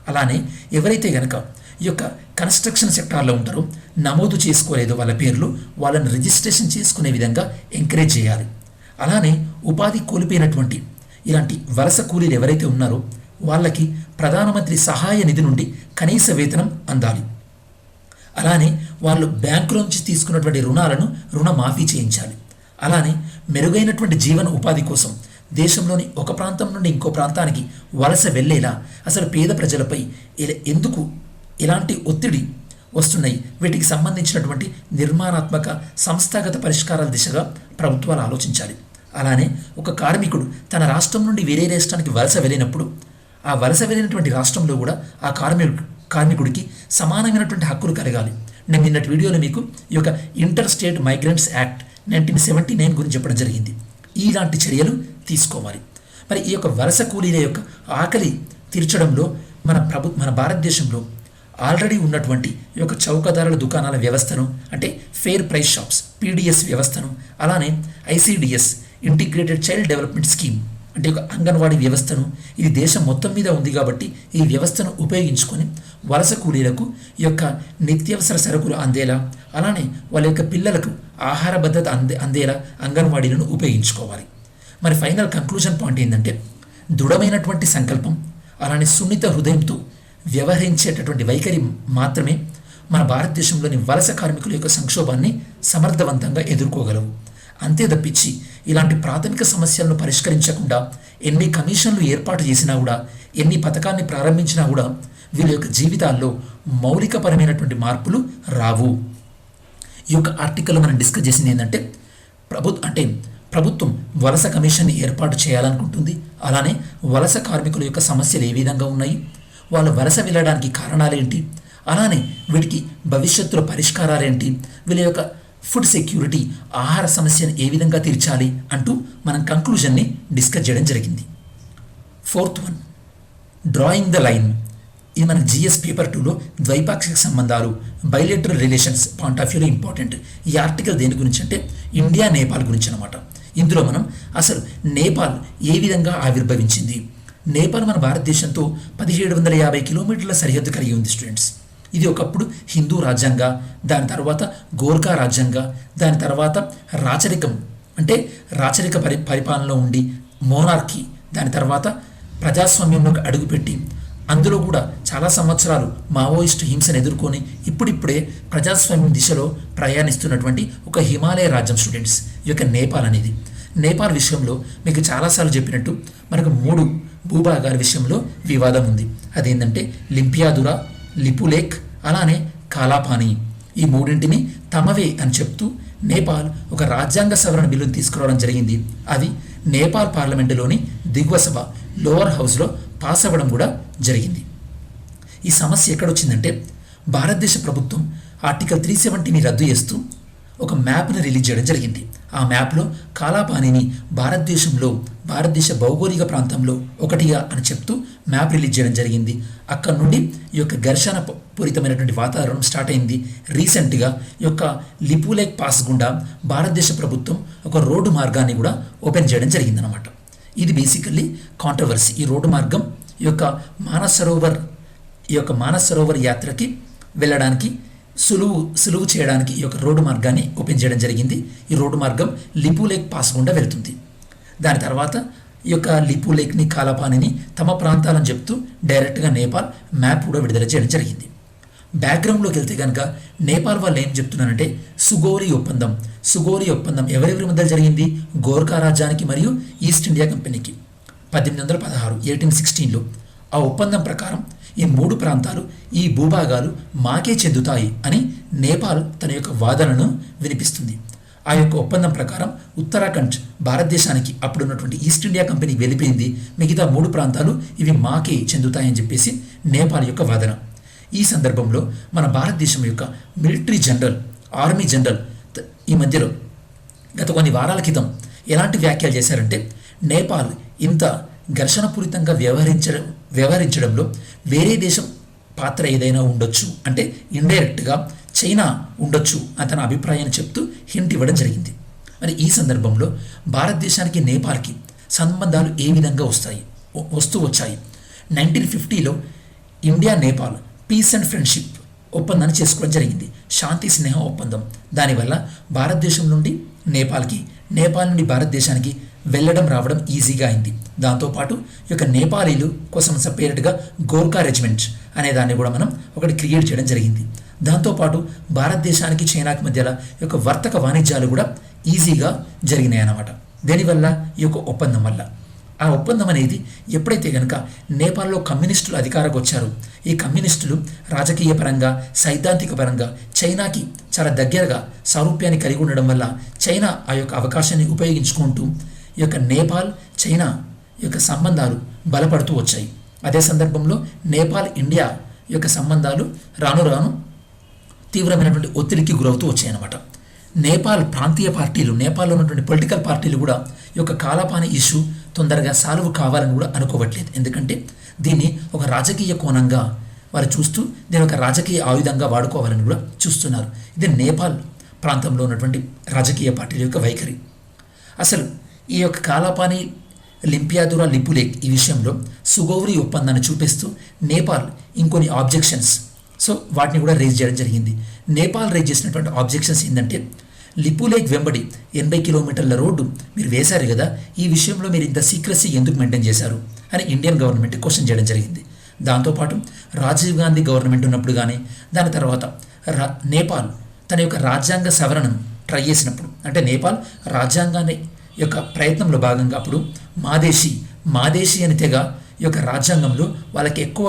అలానే ఎవరైతే గనక ఈ యొక్క కన్స్ట్రక్షన్ సెక్టార్లో ఉంటారో నమోదు చేసుకోలేదో వాళ్ళ పేర్లు, వాళ్ళని రిజిస్ట్రేషన్ చేసుకునే విధంగా ఎంకరేజ్ చేయాలి. అలానే ఉపాధి కోల్పోయినటువంటి ఇలాంటి వలస కూలీలు ఎవరైతే ఉన్నారో వాళ్ళకి ప్రధానమంత్రి సహాయ నిధి నుండి కనీస వేతనం అందాలి. అలానే వాళ్ళు బ్యాంకుల నుంచి తీసుకున్నటువంటి రుణాలను రుణమాఫీ చేయించాలి. అలానే మెరుగైనటువంటి జీవన ఉపాధి కోసం దేశంలోని ఒక ప్రాంతం నుండి ఇంకో ప్రాంతానికి వలస వెళ్ళేలా అసలు పేద ప్రజలపై ఎందుకు ఇలాంటి ఒత్తిడి వస్తున్నాయి, వీటికి సంబంధించినటువంటి నిర్మాణాత్మక సంస్థాగత పరిష్కారాల దిశగా ప్రభుత్వాలు ఆలోచించాలి. అలానే ఒక కార్మికుడు తన రాష్ట్రం నుండి వేరే రాష్ట్రానికి వలస వెళ్ళినప్పుడు ఆ వలస వెళ్ళినటువంటి రాష్ట్రంలో కూడా ఆ కార్మికుడికి సమానమైనటువంటి హక్కులు కలగాలి. నేను నిన్నటి వీడియోలో మీకు ఈ యొక్క ఇంటర్ స్టేట్ మైగ్రెంట్స్ యాక్ట్ 1979 గురించి చెప్పడం జరిగింది. ఇలాంటి చర్యలు తీసుకోవాలి. మరి ఈ యొక్క వలస కూలీల యొక్క ఆకలి తీర్చడంలో మన భారతదేశంలో ఆల్రెడీ ఉన్నటువంటి ఈ యొక్క చౌకధరల దుకాణాల వ్యవస్థను, అంటే ఫెయిర్ ప్రైస్ షాప్స్ పీడిఎస్ వ్యవస్థను, అలానే ICDS integrated child development scheme అంటే ఒక అంగన్వాడీ వ్యవస్థను, ఇది దేశం మొత్తం మీద ఉంది కాబట్టి ఈ వ్యవస్థను ఉపయోగించుకొని వలస కూలీలకు ఈ యొక్క నిత్యావసర సరుకులు అందేలా, అలానే వాళ్ళ యొక్క పిల్లలకు ఆహార భద్రత అందేలా అంగన్వాడీలను ఉపయోగించుకోవాలి. మరి ఫైనల్ కంక్లూజన్ పాయింట్ ఏంటంటే దృఢమైనటువంటి సంకల్పం, అలానే సున్నిత హృదయంతో వ్యవహరించేటటువంటి వైఖరి మాత్రమే మన భారతదేశంలోని వలస కార్మికుల యొక్క సంక్షోభాన్ని సమర్థవంతంగా ఎదుర్కోగలవు. అంతే తప్పించి ఇలాంటి ప్రాథమిక సమస్యలను పరిష్కరించకుండా ఎన్ని కమిషన్లు ఏర్పాటు చేసినా కూడా, ఎన్ని పథకాన్ని ప్రారంభించినా కూడా వీళ్ళ యొక్క జీవితాల్లో మౌలికపరమైనటువంటి మార్పులు రావు. ఈ యొక్క ఆర్టికల్లో మనం డిస్కస్ చేసింది ఏంటంటే ప్రభుత్వం వలస కమిషన్ని ఏర్పాటు చేయాలనుకుంటుంది. అలానే వలస కార్మికుల యొక్క సమస్యలు ఏ విధంగా ఉన్నాయి, వాళ్ళు వలస వెళ్ళడానికి కారణాలేంటి, అలానే వీటికి భవిష్యత్తులో పరిష్కారాలేంటి, వీళ్ళ యొక్క ఫుడ్ సెక్యూరిటీ ఆహార సమస్యను ఏ విధంగా తీర్చాలి అంటూ మనం కంక్లూజన్ని డిస్కస్ చేయడం జరిగింది. 4th one, drawing the line. ఇది మన జిఎస్ పేపర్ 2లో ద్వైపాక్షిక సంబంధాలు బైలేటరల్ రిలేషన్స్ పాయింట్ ఆఫ్ వ్యూలో ఇంపార్టెంట్. ఈ ఆర్టికల్ దేని గురించి అంటే ఇండియా నేపాల్ గురించి అనమాట. ఇందులో మనం అసలు నేపాల్ ఏ విధంగా ఆవిర్భవించింది, నేపాల్ మన భారతదేశంతో 1750 కిలోమీటర్ల సరిహద్దు కలిగి ఉంది స్టూడెంట్స్. ఇది ఒకప్పుడు హిందూ రాజ్యంగా, దాని తర్వాత గోర్ఖా రాజ్యంగా, దాని తర్వాత రాచరిక పరిపాలనలో ఉండి మోనార్కీ, దాని తర్వాత ప్రజాస్వామ్యంలోకి అడుగుపెట్టి అందులో కూడా చాలా సంవత్సరాలు మావోయిస్టు హింసను ఎదుర్కొని ఇప్పుడిప్పుడే ప్రజాస్వామ్యం దిశలో ప్రయాణిస్తున్నటువంటి ఒక హిమాలయ రాజ్యం స్టూడెంట్స్ ఈ యొక్క నేపాల్ అనేది. నేపాల్ విషయంలో మీకు చాలాసార్లు చెప్పినట్టు మనకు 3 భూభాగాల విషయంలో వివాదం ఉంది. అదేంటంటే లింపియాదురా, లిపులేక్, అలానే కాలాపాని. ఈ మూడింటిని తమవే అని చెప్తూ నేపాల్ ఒక రాజ్యాంగ సవరణ బిల్లును తీసుకురావడం జరిగింది. అది నేపాల్ పార్లమెంటులోని దిగువ సభ లోవర్ హౌస్లో పాస్ అవ్వడం కూడా జరిగింది. ఈ సమస్య ఎక్కడొచ్చిందంటే భారతదేశ ప్రభుత్వం ఆర్టికల్ 370ని రద్దు చేస్తూ ఒక మ్యాప్ని రిలీజ్ చేయడం జరిగింది. ఆ మ్యాప్లో కాలాపానిని భారతదేశ భౌగోళిక ప్రాంతంలో ఒకటిగా అని చెప్తూ మ్యాప్ రిలీజ్ చేయడం జరిగింది. అక్కడ నుండి ఈ యొక్క ఘర్షణ పూరితమైనటువంటి వాతావరణం స్టార్ట్ అయింది. రీసెంట్గా ఈ యొక్క లిపులేక్ పాస్ గుండా భారతదేశ ప్రభుత్వం ఒక రోడ్డు మార్గాన్ని కూడా ఓపెన్ చేయడం జరిగిందనమాట. ఇది బేసికల్లీ కాంట్రవర్సీ. ఈ రోడ్డు మార్గం ఈ యొక్క మానస్ సరోవర్ యాత్రకి వెళ్ళడానికి సులువు చేయడానికి ఈ యొక్క రోడ్డు మార్గాన్ని ఓపెన్ చేయడం జరిగింది. ఈ రోడ్డు మార్గం లిపులేక్ పాస్ గుండా వెళ్తుంది. దాని తర్వాత ఈ యొక్క లిపులేక్ని, కాలాపానిని తమ ప్రాంతాలని చెప్తూ డైరెక్ట్గా నేపాల్ మ్యాప్ కూడా విడుదల చేయడం జరిగింది. బ్యాక్గ్రౌండ్లోకి వెళ్తే కనుక నేపాల్ వాళ్ళు ఏం చెప్తున్నారంటే సుగోరి ఒప్పందం ఎవరెవరి మధ్య జరిగింది? గోర్ఖా రాజ్యానికి మరియు ఈస్ట్ ఇండియా కంపెనీకి 1816 1816లో. ఆ ఒప్పందం ప్రకారం ఈ 3 ప్రాంతాలు, ఈ భూభాగాలు మాకే చెందుతాయి అని నేపాల్ తన యొక్క వాదనను వినిపిస్తుంది. ఆ యొక్క ఒప్పందం ప్రకారం ఉత్తరాఖండ్ భారతదేశానికి అప్పుడు ఉన్నటువంటి ఈస్ట్ ఇండియా కంపెనీకి వెళ్ళిపోయింది, మిగతా 3 ప్రాంతాలు ఇవి మాకే చెందుతాయని చెప్పేసి నేపాల్ యొక్క వాదన. ఈ సందర్భంలో మన భారతదేశం యొక్క మిలిటరీ జనరల్, ఆర్మీ జనరల్ ఈ మధ్యలో గత కొన్ని వారాల క్రితం ఎలాంటి వ్యాఖ్యలు చేశారంటే, నేపాల్ ఇంత ఘర్షణపూరితంగా వ్యవహరించడంలో వేరే దేశం పాత్ర ఏదైనా ఉండొచ్చు, అంటే ఇండైరెక్ట్గా చైనా ఉండొచ్చు అని తన అభిప్రాయాన్ని చెప్తూ హింట్ ఇవ్వడం జరిగింది. మరి ఈ సందర్భంలో భారతదేశానికి నేపాల్కి సంబంధాలు ఏ విధంగా వచ్చాయి 1950లో India Nepal peace and friendship ఒప్పందాన్ని చేసుకోవడం జరిగింది, శాంతి స్నేహ ఒప్పందం. దానివల్ల భారతదేశం నుండి నేపాల్కి, నేపాల్ నుండి భారతదేశానికి వెళ్ళడం రావడం ఈజీగా అయింది. దాంతోపాటు ఈ యొక్క నేపాలీలు కోసం సపరేట్గా గోర్ఖా రెజిమెంట్ అనే దాన్ని కూడా మనం ఒకటి క్రియేట్ చేయడం జరిగింది. దాంతోపాటు భారతదేశానికి చైనాకి మధ్యలో ఈ యొక్క వర్తక వాణిజ్యాలు కూడా ఈజీగా జరిగినాయి అన్నమాట. దీనివల్ల ఈ యొక్క ఒప్పందం వల్ల ఆ ఒప్పందం అనేది ఎప్పుడైతే కనుక నేపాల్లో కమ్యూనిస్టులు అధికారకు వచ్చారో, ఈ కమ్యూనిస్టులు రాజకీయ పరంగా, సైద్ధాంతిక పరంగా చైనాకి చాలా దగ్గరగా సారూప్యాన్ని కలిగి ఉండడం వల్ల చైనా ఆ యొక్క అవకాశాన్ని ఉపయోగించుకుంటూ ఈ యొక్క నేపాల్ చైనా యొక్క సంబంధాలు బలపడుతూ వచ్చాయి. అదే సందర్భంలో నేపాల్ ఇండియా యొక్క సంబంధాలు రాను రాను తీవ్రమైనటువంటి ఒత్తిడికి గురవుతూ వచ్చాయన్నమాట. నేపాల్ ప్రాంతీయ పార్టీలు, నేపాల్లో ఉన్నటువంటి పొలిటికల్ పార్టీలు కూడా ఈ యొక్క కాలాపాని ఇష్యూ తొందరగా సాల్వ్ కావాలని కూడా అనుకోవట్లేదు. ఎందుకంటే దీన్ని ఒక రాజకీయ కోణంగా వారు చూస్తూ దీని ఒక రాజకీయ ఆయుధంగా వాడుకోవాలని కూడా చూస్తున్నారు. ఇది నేపాల్ ప్రాంతంలో ఉన్నటువంటి రాజకీయ పార్టీల యొక్క వైఖరి. అసలు ఈ యొక్క కాలాపాని లింపియాదురా లిపులేక్ ఈ విషయంలో సుగౌరి ఒప్పందాన్ని చూపిస్తూ నేపాల్ ఇంకొన్ని ఆబ్జెక్షన్స్, సో వాటిని కూడా రేజ్ చేయడం జరిగింది. నేపాల్ రేజ్ చేసినటువంటి ఆబ్జెక్షన్స్ ఏంటంటే, లిపులేక్ వెంబడి 80 కిలోమీటర్ల రోడ్డు మీరు వేశారు కదా, ఈ విషయంలో మీరు ఇంత సీక్రసీ ఎందుకు మెయింటైన్ చేశారు అని ఇండియన్ గవర్నమెంట్ క్వశ్చన్ చేయడం జరిగింది. దాంతోపాటు రాజీవ్ గాంధీ గవర్నమెంట్ ఉన్నప్పుడు కానీ, దాని తర్వాత నేపాల్ తన యొక్క రాజ్యాంగ సవరణను ట్రై చేసినప్పుడు, అంటే నేపాల్ రాజ్యాంగాన్ని యొక్క ప్రయత్నంలో భాగంగా అప్పుడు మాదేశీ అని తెగ ఈ యొక్క రాజ్యాంగంలో వాళ్ళకి ఎక్కువ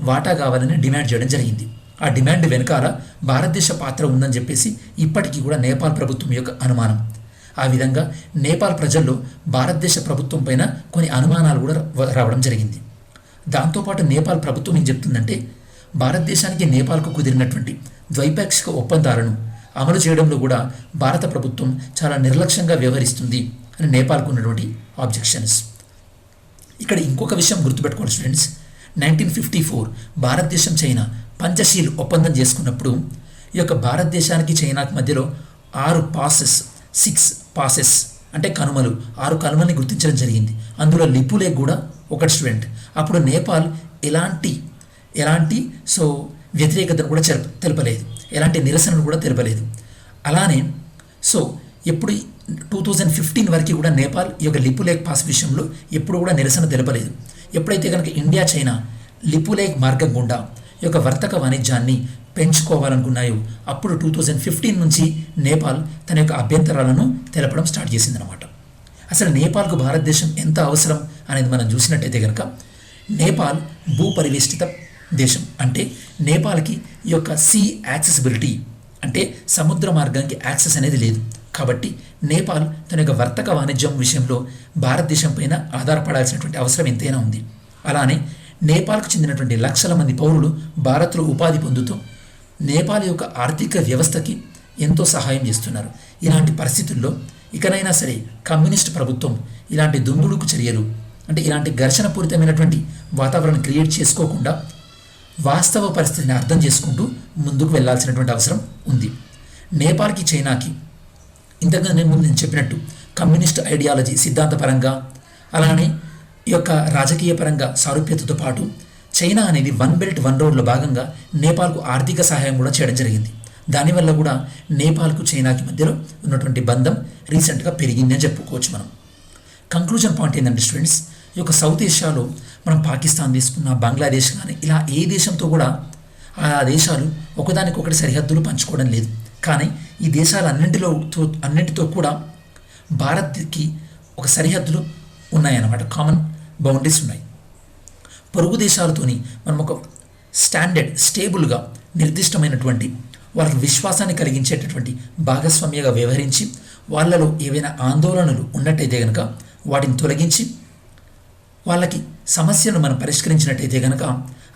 వాటా కావాలని డిమాండ్ చేయడం జరిగింది. ఆ డిమాండ్ వెనకాల భారతదేశ పాత్ర ఉందని చెప్పేసి ఇప్పటికీ కూడా నేపాల్ ప్రభుత్వం యొక్క అనుమానం. ఆ విధంగా నేపాల్ ప్రజల్లో భారతదేశ ప్రభుత్వం పైన కొన్ని అనుమానాలు కూడా రావడం జరిగింది. దాంతోపాటు నేపాల్ ప్రభుత్వం ఏం చెప్తుందంటే, భారతదేశానికి నేపాల్కు కుదిరినటువంటి ద్వైపాక్షిక ఒప్పందాలను అమలు చేయడంలో కూడా భారత ప్రభుత్వం చాలా నిర్లక్ష్యంగా వ్యవహరిస్తుంది అని నేపాల్కు ఉన్నటువంటి ఆబ్జెక్షన్స్. ఇక్కడ ఇంకొక విషయం గుర్తుపెట్టుకోవాలి స్టూడెంట్స్, 1954 భారతదేశం చైనా పంచశీల్ ఒప్పందం చేసుకున్నప్పుడు ఈ యొక్క భారతదేశానికి చైనాకి మధ్యలో 6 పాసెస్ అంటే కనుమలు, 6 కనుమల్ని గుర్తించడం జరిగింది. అందులో లిపులేక్ కూడా ఒకటి స్టూడెంట్. అప్పుడు నేపాల్ ఎలాంటి వ్యతిరేకతను కూడా తెలపలేదు, ఎలాంటి నిరసనను కూడా తెలపలేదు. అలానే ఎప్పుడు 2015 వరకు కూడా నేపాల్ ఈ యొక్క లిపులేక్ పాస్ విషయంలో ఎప్పుడు కూడా నిరసన తెలపలేదు. ఎప్పుడైతే కనుక ఇండియా చైనా లిపులేక్ మార్గం గుండా ఈ యొక్క వర్తక వాణిజ్యాన్ని పెంచుకోవాలనుకున్నాయో అప్పుడు 2015 నుంచి నేపాల్ తన యొక్క అభ్యంతరాలను తెలపడం స్టార్ట్ చేసిందనమాట. అసలు నేపాల్కు భారతదేశం ఎంత అవసరం అనేది మనం చూసినట్టయితే కనుక, నేపాల్ భూపరివేష్టిత దేశం, అంటే నేపాల్కి ఈ యొక్క సీ యాక్సెసిబిలిటీ అంటే సముద్ర మార్గానికి యాక్సెస్ అనేది లేదు. కాబట్టి నేపాల్ తన యొక్క వర్తక వాణిజ్యం విషయంలో భారతదేశం పైన ఆధారపడాల్సినటువంటి అవసరం ఎంతైనా ఉంది. అలానే నేపాల్కు చెందినటువంటి లక్షల మంది పౌరులు భారత్లో ఉపాధి పొందుతూ నేపాల్ యొక్క ఆర్థిక వ్యవస్థకి ఎంతో సహాయం చేస్తున్నారు. ఇలాంటి పరిస్థితుల్లో ఇకనైనా సరే కమ్యూనిస్ట్ ప్రభుత్వం ఇలాంటి దుందుడుకు చర్యలు, అంటే ఇలాంటి ఘర్షణపూరితమైనటువంటి వాతావరణం క్రియేట్ చేసుకోకుండా వాస్తవ పరిస్థితిని అర్థం చేసుకుంటూ ముందుకు వెళ్లాల్సినటువంటి అవసరం ఉంది. నేపాల్కి చైనాకి ఇంతగా నేను చెప్పినట్టు కమ్యూనిస్ట్ ఐడియాలజీ సిద్ధాంతపరంగా, అలానే ఈ యొక్క రాజకీయ పరంగా సారూప్యతతో పాటు చైనా అనేది 1 బెల్ట్ 1 రోడ్లో భాగంగా నేపాల్కు ఆర్థిక సహాయం కూడా చేయడం జరిగింది. దానివల్ల కూడా నేపాల్కు చైనాకి మధ్యలో ఉన్నటువంటి బంధం రీసెంట్గా పెరిగిందని చెప్పుకోవచ్చు మనం. కంక్లూజన్ పాయింట్ ఏంటంటే స్టూడెంట్స్, ఈ యొక్క సౌత్ ఏషియాలో మనం పాకిస్తాన్ తీసుకున్న, బంగ్లాదేశ్ కానీ ఇలా ఏ దేశంతో కూడా ఆ దేశాలు ఒకదానికొకటి సరిహద్దులు పంచుకోవడం లేదు. కానీ ఈ అన్నింటితో కూడా భారత్కి ఒక సరిహద్దులు ఉన్నాయన్నమాట, కామన్ బౌండరీస్ ఉన్నాయి. పొరుగు దేశాలతోని మనం ఒక స్టేబుల్గా నిర్దిష్టమైనటువంటి వాళ్ళకి విశ్వాసాన్ని కలిగించేటటువంటి భాగస్వామ్యంగా వ్యవహరించి వాళ్ళలో ఏవైనా ఆందోళనలు ఉన్నట్టయితే కనుక వాటిని తొలగించి వాళ్ళకి సమస్యను మనం పరిష్కరించినట్టయితే కనుక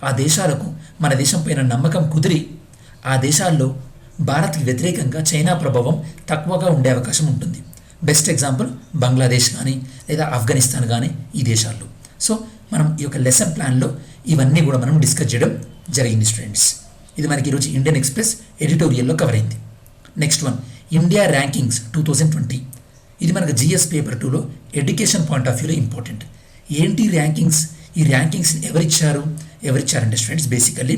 ఆ దేశాలకు మన దేశం పైన నమ్మకం కుదిరి ఆ దేశాల్లో భారత్కి వ్యతిరేకంగా చైనా ప్రభావం తక్కువగా ఉండే అవకాశం ఉంటుంది. బెస్ట్ ఎగ్జాంపుల్ బంగ్లాదేశ్ కానీ లేదా ఆఫ్ఘనిస్తాన్ కానీ ఈ దేశాల్లో. సో మనం ఈ యొక్క లెసన్ ప్లాన్లో ఇవన్నీ కూడా మనం డిస్కస్ చేయడం జరిగింది స్టూడెంట్స్. ఇది మనకి ఈరోజు ఇండియన్ ఎక్స్ప్రెస్ ఎడిటోరియల్లో కవర్ అయింది. Next one, India rankings 2020. ఇది మనకు జిఎస్ పేపర్ 2లో ఎడ్యుకేషన్ పాయింట్ ఆఫ్ వ్యూలో ఇంపార్టెంట్. ఏంటి ర్యాంకింగ్స్? ఈ ర్యాంకింగ్స్ని ఎవరిచ్చారంటే స్టూడెంట్స్ బేసికల్లీ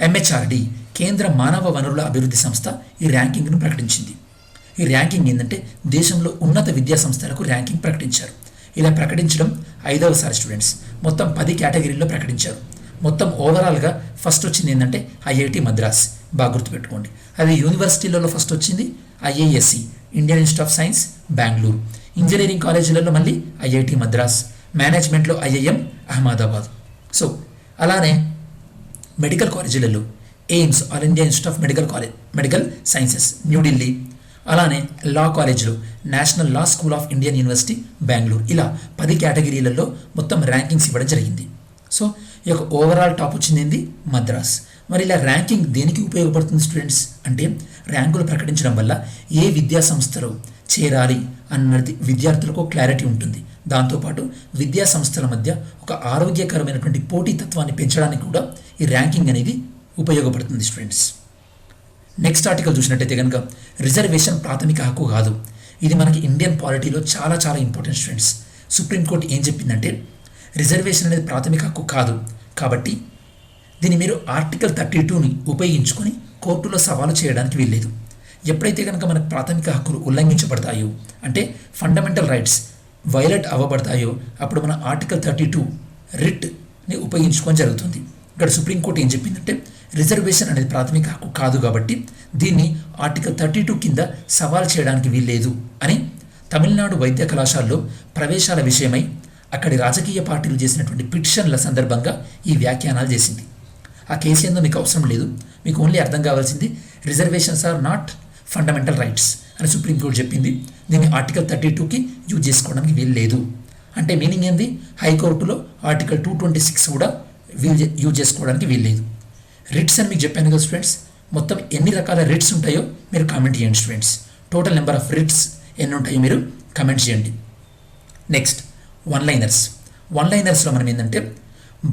ఎంహెచ్ఆర్డి కేంద్ర మానవ వనరుల అభివృద్ధి సంస్థ ఈ ర్యాంకింగ్ను ప్రకటించింది. ఈ ర్యాంకింగ్ ఏంటంటే దేశంలో ఉన్నత విద్యా సంస్థలకు ర్యాంకింగ్ ప్రకటించారు. ఇలా ప్రకటించడం 5వసారి స్టూడెంట్స్. మొత్తం 10 కేటగిరీల్లో ప్రకటించారు. మొత్తం ఓవరాల్గా ఫస్ట్ వచ్చింది ఏంటంటే ఐఐటి మద్రాస్, బాగా గుర్తుపెట్టుకోండి. అది యూనివర్సిటీలలో ఫస్ట్ వచ్చింది IISc, Indian institute of science Bengaluru. Engineering కాలేజీలలో మళ్ళీ ఐఐటి మద్రాస్, మేనేజ్మెంట్లో ఐఐఎం అహ్మదాబాద్. సో అలానే మెడికల్ కాలేజీలలో AIIMS, all India institute of medical sciences New Delhi. అలానే లా కాలేజ్లో national law school of Indian university Bengaluru. ఇలా 10 కేటగిరీలలో మొత్తం ర్యాంకింగ్స్ ఇవ్వడం జరిగింది. సో ఈ యొక్క ఓవరాల్ టాప్ వచ్చింది మద్రాస్. మరి ఇలా ర్యాంకింగ్ దేనికి ఉపయోగపడుతుంది స్టూడెంట్స్ అంటే, ర్యాంకులు ప్రకటించడం వల్ల ఏ విద్యా సంస్థలో చేరాలి అన్నది విద్యార్థులకు క్లారిటీ ఉంటుంది. దాంతోపాటు విద్యా సంస్థల మధ్య ఒక ఆరోగ్యకరమైనటువంటి పోటీతత్వాన్ని పెంచడానికి కూడా ఈ ర్యాంకింగ్ అనేది ఉపయోగపడుతుంది స్టూడెంట్స్. నెక్స్ట్ ఆర్టికల్ చూసినట్టయితే కనుక రిజర్వేషన్ ప్రాథమిక హక్కు కాదు. ఇది మనకి ఇండియన్ పాలిటీలో చాలా చాలా ఇంపార్టెంట్ స్టూడెంట్స్. సుప్రీంకోర్టు ఏం చెప్పిందంటే రిజర్వేషన్ అనేది ప్రాథమిక హక్కు కాదు, కాబట్టి దీన్ని మీరు ఆర్టికల్ 32ని ఉపయోగించుకొని కోర్టులో సవాలు చేయడానికి వీల్లేదు. ఎప్పుడైతే కనుక మనకు ప్రాథమిక హక్కులు ఉల్లంఘించబడతాయో అంటే ఫండమెంటల్ రైట్స్ వైలేట్ అవ్వబడతాయో అప్పుడు మన ఆర్టికల్ 32 రిట్ని ఉపయోగించుకొని జరుగుతుంది. ఇక్కడ సుప్రీంకోర్టు ఏం చెప్పిందంటే రిజర్వేషన్ అనేది ప్రాథమిక హక్కు కాదు కాబట్టి దీన్ని ఆర్టికల్ 32 కింద సవాల్ చేయడానికి వీల్లేదు అని తమిళనాడు వైద్య కళాశాలలో ప్రవేశాల విషయమై అక్కడి రాజకీయ పార్టీలు చేసినటువంటి పిటిషన్ల సందర్భంగా ఈ వ్యాఖ్యానాలు చేసింది. ఆ కేసు ఏందో మీకు అవసరం లేదు, మీకు ఓన్లీ అర్థం కావాల్సింది reservations are not fundamental rights అని సుప్రీంకోర్టు చెప్పింది. దీన్ని ఆర్టికల్ 32కి యూజ్ చేసుకోవడానికి వీలు లేదు అంటే మీనింగ్ ఏంది, హైకోర్టులో ఆర్టికల్ 226 కూడా యూజ్ చేసుకోవడానికి వీల్లేదు. రిట్స్ అని మీకు చెప్పాను కదా స్టూడెంట్స్, మొత్తం ఎన్ని రకాల రిట్స్ ఉంటాయో మీరు కామెంట్ చేయండి students. Total number of writs ఎన్ని ఉంటాయో మీరు కమెంట్ చేయండి. నెక్స్ట్ వన్ లైనర్స్లో మనం ఏంటంటే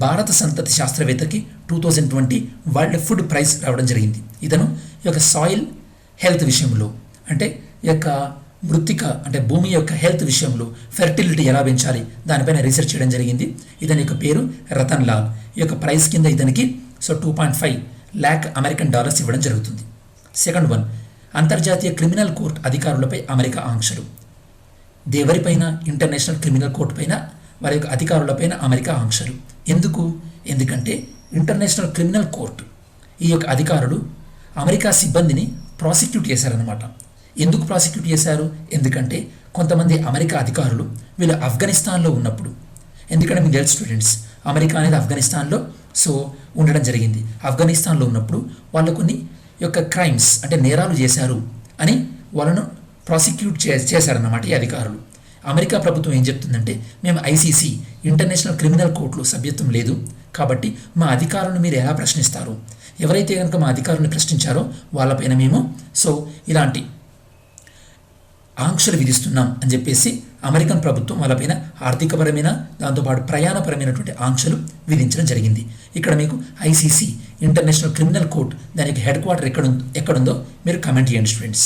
భారత సంతతి శాస్త్రవేత్తకి 2020 వరల్డ్ ఫుడ్ ప్రైజ్ రావడం జరిగింది. ఇతను ఈ యొక్క సాయిల్ హెల్త్ విషయంలో అంటే ఈ యొక్క మృత్తిక అంటే భూమి యొక్క హెల్త్ విషయంలో ఫెర్టిలిటీ ఎలా పెంచాలి దానిపైన రీసెర్చ్ చేయడం జరిగింది. ఇతని యొక్క పేరు రతన్ లాల్. ఈ యొక్క ప్రైజ్ కింద ఇతనికి 2.5 lakh అమెరికన్ డాలర్స్ ఇవ్వడం జరుగుతుంది. సెకండ్ వన్, అంతర్జాతీయ క్రిమినల్ కోర్టు అధికారులపై అమెరికా ఆంక్షలు. దేవరిపైన ఇంటర్నేషనల్ క్రిమినల్ కోర్టు పైన వారి యొక్క అధికారులపైన అమెరికా ఆంక్షలు. ఎందుకంటే ఇంటర్నేషనల్ క్రిమినల్ కోర్టు ఈ యొక్క అధికారులు అమెరికా సిబ్బందిని ప్రాసిక్యూట్ చేశారనమాట. ఎందుకు ప్రాసిక్యూట్ చేశారు? ఎందుకంటే కొంతమంది అమెరికా అధికారులు వీళ్ళు ఆఫ్ఘనిస్తాన్లో ఉన్నప్పుడు, ఎందుకంటే మీకు తెలుసు స్టూడెంట్స్ అమెరికా అనేది ఆఫ్ఘనిస్తాన్లో ఉండడం జరిగింది. ఆఫ్ఘనిస్తాన్లో ఉన్నప్పుడు వాళ్ళు కొన్ని యొక్క క్రైమ్స్ అంటే నేరాలు చేశారు అని వాళ్ళను ప్రాసిక్యూట్ చేశారన్నమాట ఈ అధికారులు. అమెరికా ప్రభుత్వం ఏం చెప్తుందంటే మేము ఐసీసీ ఇంటర్నేషనల్ క్రిమినల్ కోర్టులో సభ్యత్వం లేదు కాబట్టి మా అధికారులను మీరు ఎలా ప్రశ్నిస్తారు, ఎవరైతే కనుక మా అధికారులను ప్రశ్నించారో వాళ్ళపైన మేము ఇలాంటి ఆంక్షలు విధిస్తున్నాం అని చెప్పేసి అమెరికన్ ప్రభుత్వం వాళ్ళపైన ఆర్థికపరమైన దాంతోపాటు ప్రయాణపరమైనటువంటి ఆంక్షలు విధించడం జరిగింది. ఇక్కడ మీకు ఐసీసీ ఇంటర్నేషనల్ క్రిమినల్ కోర్ట్ దానికి హెడ్ క్వార్టర్ ఎక్కడుందో మీరు కమెంట్ చేయండి students.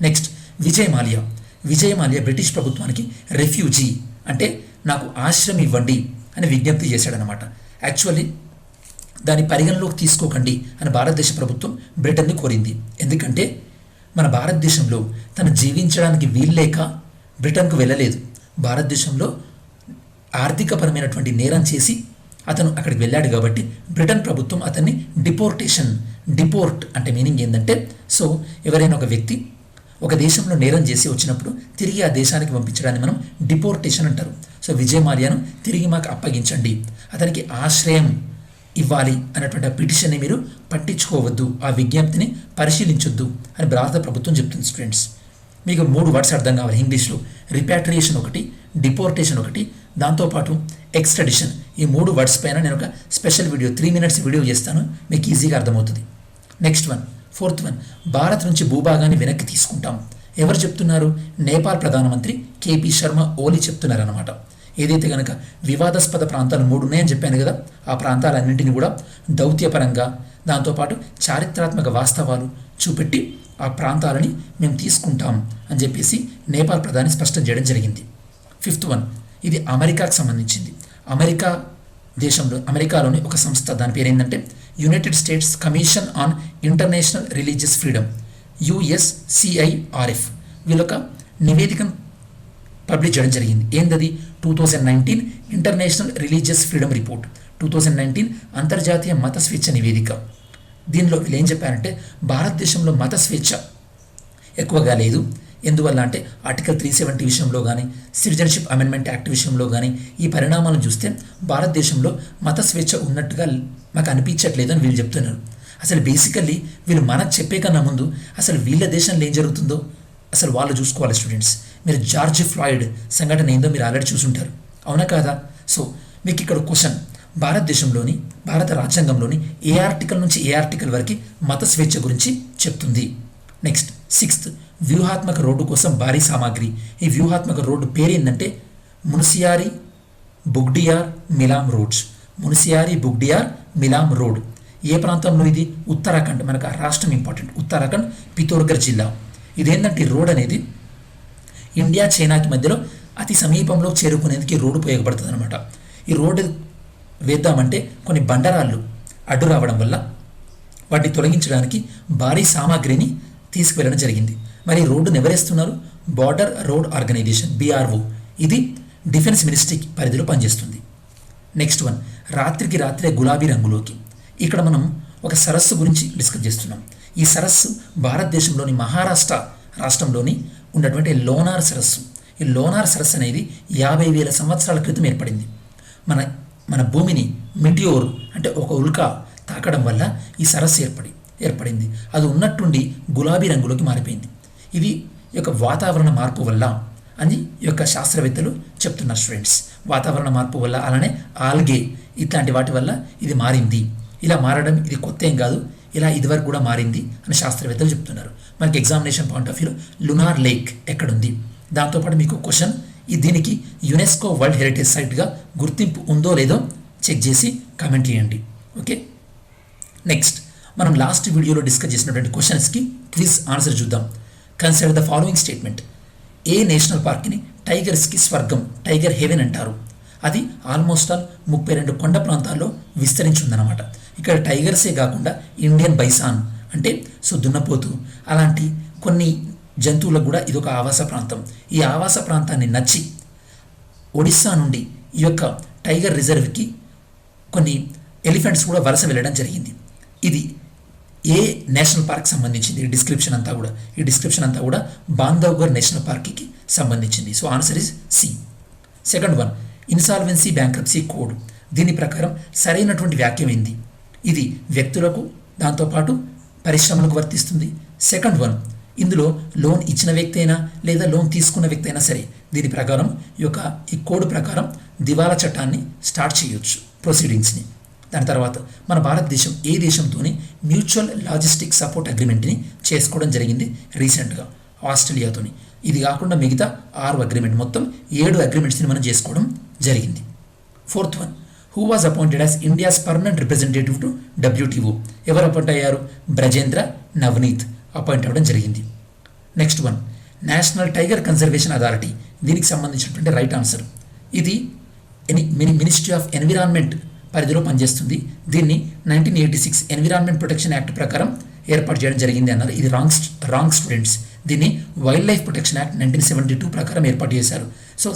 Next Vijay Mallya British ప్రభుత్వానికి రెఫ్యూజీ అంటే నాకు ఆశ్రయం ఇవ్వండి అని విజ్ఞప్తి చేశాడనమాట. యాక్చువల్లీ దాన్ని పరిగణలోకి తీసుకోకండి అని భారతదేశ ప్రభుత్వం బ్రిటన్ని కోరింది. ఎందుకంటే మన భారతదేశంలో తను జీవించడానికి వీల్లేక బ్రిటన్కు వెళ్ళలేదు. భారతదేశంలో ఆర్థికపరమైనటువంటి నేరం చేసి అతను అక్కడికి వెళ్ళాడు కాబట్టి బ్రిటన్ ప్రభుత్వం అతన్ని డిపోర్ట్ అంటే మీనింగ్ ఏంటంటే ఎవరైనా ఒక వ్యక్తి ఒక దేశంలో నేరం చేసి వచ్చినప్పుడు తిరిగి ఆ దేశానికి పంపించడాన్ని మనం డిపోర్టేషన్ అంటారు. విజయ్ మాల్యాను తిరిగి మాకు అప్పగించండి, అతనికి ఆశ్రయం ఇవ్వాలి అన్నటువంటి ఆ పిటిషన్ని మీరు పట్టించుకోవద్దు, ఆ విజ్ఞప్తిని పరిశీలించొద్దు అని భారత ప్రభుత్వం చెప్తుంది స్టూడెంట్స్. మీకు 3 వర్డ్స్ అర్థం కావాలి ఇంగ్లీష్లో. రిపాట్రియేషన్ ఒకటి, డిపోర్టేషన్ ఒకటి, దాంతోపాటు ఎక్స్ట్రడిషన్. ఈ 3 వర్డ్స్ పైన నేను ఒక స్పెషల్ వీడియో 3 minutes వీడియో చేస్తాను, మీకు ఈజీగా అర్థమవుతుంది. Next one, 4th one, Bharat నుంచి భూభాగాన్ని వెనక్కి తీసుకుంటాం. ఎవరు చెప్తున్నారు? నేపాల్ ప్రధానమంత్రి కేపీ శర్మ ఓలీ చెప్తున్నారన్నమాట. ఏదైతే కనుక వివాదాస్పద ప్రాంతాలు 3 ఉన్నాయని చెప్పాను కదా, ఆ ప్రాంతాలన్నింటినీ కూడా దౌత్యపరంగా దాంతోపాటు చారిత్రాత్మక వాస్తవాలు చూపెట్టి ఆ ప్రాంతాలని మేము తీసుకుంటాం అని చెప్పేసి నేపాల్ ప్రధాని స్పష్టం చేయడం జరిగింది. 5th వన్, ఇది అమెరికాకు సంబంధించింది. అమెరికాలోని ఒక సంస్థ, దాని పేరు ఏంటంటే United states commission on international religious freedom, USCIRF. వీళ్ళొక నివేదికను పబ్లిష్ చేయడం జరిగింది. ఏందది? 2019 ఇంటర్నేషనల్ రిలీజియస్ ఫ్రీడమ్ రిపోర్ట్, 2019 అంతర్జాతీయ మత స్వేచ్ఛ నివేదిక. దీనిలో వీళ్ళు ఏం చెప్పారంటే భారతదేశంలో మత స్వేచ్ఛ ఎక్కువగా లేదు. ఎందువల్ల అంటే ఆర్టికల్ 370 విషయంలో కానీ, సిటిజన్షిప్ అమెండ్మెంట్ యాక్ట్ విషయంలో కానీ ఈ పరిణామాలను చూస్తే భారతదేశంలో మత స్వేచ్ఛ ఉన్నట్టుగా మాకు అనిపించట్లేదు అని వీళ్ళు చెప్తున్నారు. అసలు బేసికల్లీ వీళ్ళు మనకు చెప్పే కన్నా ముందు అసలు వీళ్ళ దేశంలో ఏం జరుగుతుందో అసలు వాళ్ళు చూసుకోవాలి స్టూడెంట్స్. మీరు జార్జ్ ఫ్లాయిడ్ సంఘటన ఏందో మీరు ఆల్రెడీ చూసుంటారు, అవునా కాదా? సో మీకు ఇక్కడ క్వశ్చన్, భారతదేశంలోని భారత రాజ్యాంగంలోని ఏ ఆర్టికల్ నుంచి ఏ ఆర్టికల్ వరకు మత స్వేచ్ఛ గురించి చెప్తుంది? నెక్స్ట్ 6th, వ్యూహాత్మక రోడ్డు కోసం భారీ సామాగ్రి. ఈ వ్యూహాత్మక రోడ్డు పేరు ఏంటంటే మున్సియారీ బుగ్డియార్ మిలాం రోడ్స్. మున్సియారీ బుగ్డియార్ మిలాం రోడ్. ఏ ప్రాంతంలో ఇది? ఉత్తరాఖండ్. మనకు ఆ రాష్ట్రం ఇంపార్టెంట్, ఉత్తరాఖండ్ పితోర్గఢ్ జిల్లా. ఇదేంటంటే ఈ రోడ్ అనేది ఇండియా చైనాకి మధ్యలో అతి సమీపంలో చేరుకునేందుకు ఈ రోడ్డు ఉపయోగపడుతుంది అనమాట. ఈ రోడ్డు వేద్దామంటే కొన్ని బండరాళ్ళు అడ్డు రావడం వల్ల వాటిని తొలగించడానికి భారీ సామాగ్రిని తీసుకువెళ్ళడం జరిగింది. మరి ఈ రోడ్డును ఎవరేస్తున్నారు? Border road organisation, BRO. ఇది డిఫెన్స్ మినిస్ట్రీ పరిధిలో పనిచేస్తుంది. నెక్స్ట్ వన్, రాత్రికి రాత్రే గులాబీ రంగులోకి. ఇక్కడ మనం ఒక సరస్సు గురించి డిస్కస్ చేస్తున్నాం. ఈ సరస్సు భారతదేశంలోని మహారాష్ట్ర రాష్ట్రంలోని ఉన్నటువంటి లోనార్ సరస్సు. ఈ లోనార్ సరస్సు అనేది 50,000 సంవత్సరాల క్రితం ఏర్పడింది. మన భూమిని మిటియోర్ అంటే ఒక ఉల్కా తాకడం వల్ల ఈ సరస్సు ఏర్పడింది. అది ఉన్నట్టుండి గులాబీ రంగులోకి మారిపోయింది. ఇది ఈ యొక్క వాతావరణ మార్పు వల్ల అని ఈ యొక్క శాస్త్రవేత్తలు చెప్తున్నారు స్టూడెంట్స్. వాతావరణ మార్పు వల్ల, అలానే ఆల్గే ఇట్లాంటి వాటి వల్ల ఇది మారింది. ఇలా మారడం ఇది కొత్త ఏం కాదు, ఇలా ఇదివరకు కూడా మారింది అని శాస్త్రవేత్తలు చెప్తున్నారు. మనకి ఎగ్జామినేషన్ పాయింట్ ఆఫ్ వ్యూలో లునార్ లేక్ ఎక్కడుంది? దాంతోపాటు మీకు క్వశ్చన్, దీనికి యునెస్కో వరల్డ్ హెరిటేజ్ సైట్గా గుర్తింపు ఉందో లేదో చెక్ చేసి కామెంట్ చేయండి. ఓకే, నెక్స్ట్ మనం లాస్ట్ వీడియోలో డిస్కస్ చేసినటువంటి క్వశ్చన్స్కి క్విజ్ ఆన్సర్ చూద్దాం. Consider the following statement. A national పార్క్ని టైగర్స్కి స్వర్గం, టైగర్ హెవెన్ అంటారు? అది ఆల్మోస్ట్ ఆల్ 32 కొండ ప్రాంతాల్లో విస్తరించి ఉందన్నమాట. ఇక్కడ టైగర్సే కాకుండా ఇండియన్ బైసాన్ అంటే దున్నపోతు అలాంటి కొన్ని జంతువులకు కూడా ఇదొక ఆవాస ప్రాంతం. ఈ ఆవాస ప్రాంతాన్ని నచ్చి ఒడిస్సా నుండి ఈ యొక్క టైగర్ రిజర్వ్కి కొన్ని ఎలిఫెంట్స్ కూడా వలస వెళ్ళడం జరిగింది. ఇది ఏ నేషనల్ పార్క్ సంబంధించింది? ఈ డిస్క్రిప్షన్ అంతా కూడా బాంధవ్గర్ నేషనల్ పార్క్కి సంబంధించింది. So answer is C. Second one, insolvency bankruptcy code. దీని ప్రకారం సరైనటువంటి వాక్యం ఏంది? ఇది వ్యక్తులకు దాంతోపాటు పరిశ్రమలకు వర్తిస్తుంది. సెకండ్ వన్, ఇందులో లోన్ ఇచ్చిన వ్యక్తి అయినా లేదా లోన్ తీసుకున్న వ్యక్తి అయినా సరే దీని ప్రకారం ఈ కోడ్ ప్రకారం దివాలా చట్టాన్ని స్టార్ట్ చేయొచ్చు, ప్రొసీడింగ్స్ని. దాని తర్వాత మన భారతదేశం ఏ దేశంతోని మ్యూచువల్ లాజిస్టిక్ సపోర్ట్ అగ్రిమెంట్ని చేసుకోవడం జరిగింది రీసెంట్గా? ఆస్ట్రేలియాతోని. ఇది కాకుండా మిగతా 6 అగ్రిమెంట్, మొత్తం 7 అగ్రిమెంట్స్ని మనం చేసుకోవడం జరిగింది. Fourth one, who was appointed as India's permanent representative to WTO? ఎవరు అపాయింట్ అయ్యారు? బ్రజేంద్ర నవనీత్ అపాయింట్ అవ్వడం జరిగింది. Next one, national tiger conservation authority. దీనికి సంబంధించినటువంటి రైట్ ఆన్సర్, ఇది మినిస్ట్రీ ఆఫ్ ఎన్విరాన్మెంట్ పరిధిలో పనిచేస్తుంది. దీన్ని 1986 ఎన్విరాన్మెంట్ ప్రొటెక్షన్ యాక్ట్ ప్రకారం ఏర్పాటు చేయడం జరిగింది అన్నారు. ఇది రాంగ్ స్టూడెంట్స్. దీన్ని వైల్డ్ లైఫ్ ప్రొటెక్షన్ యాక్ట్ 1972 ప్రకారం ఏర్పాటు చేశారు. So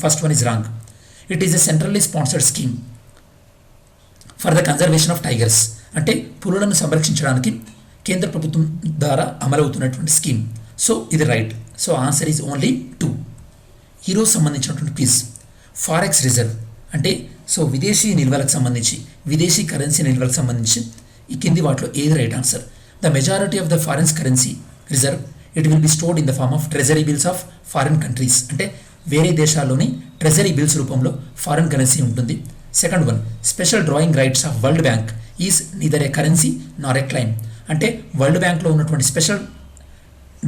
first one is wrong. It is a centrally sponsored scheme for the conservation of tigers. అంటే పులులను సంరక్షించడానికి కేంద్ర ప్రభుత్వం ద్వారా అమలవుతున్నటువంటి స్కీమ్. సో ఇది right. So answer is only 2. ఈరోజు సంబంధించినటువంటి క్విజ్, ఫారెక్స్ రిజర్వ్ అంటే విదేశీ నిల్వలకు సంబంధించి, విదేశీ కరెన్సీ నిల్వలకు సంబంధించి ఈ కింది వాటిలో ఏది right answer? The majority of the foreign currency reserve it will be stored in the form of treasury bills of foreign countries, అంటే వేరే దేశాల్లోని ట్రెజరీ బిల్స్ రూపంలో ఫారిన్ కరెన్సీ ఉంటుంది. Second one, special drawing rights of World Bank is neither a currency nor a claim, అంటే World బ్యాంక్లో ఉన్నటువంటి special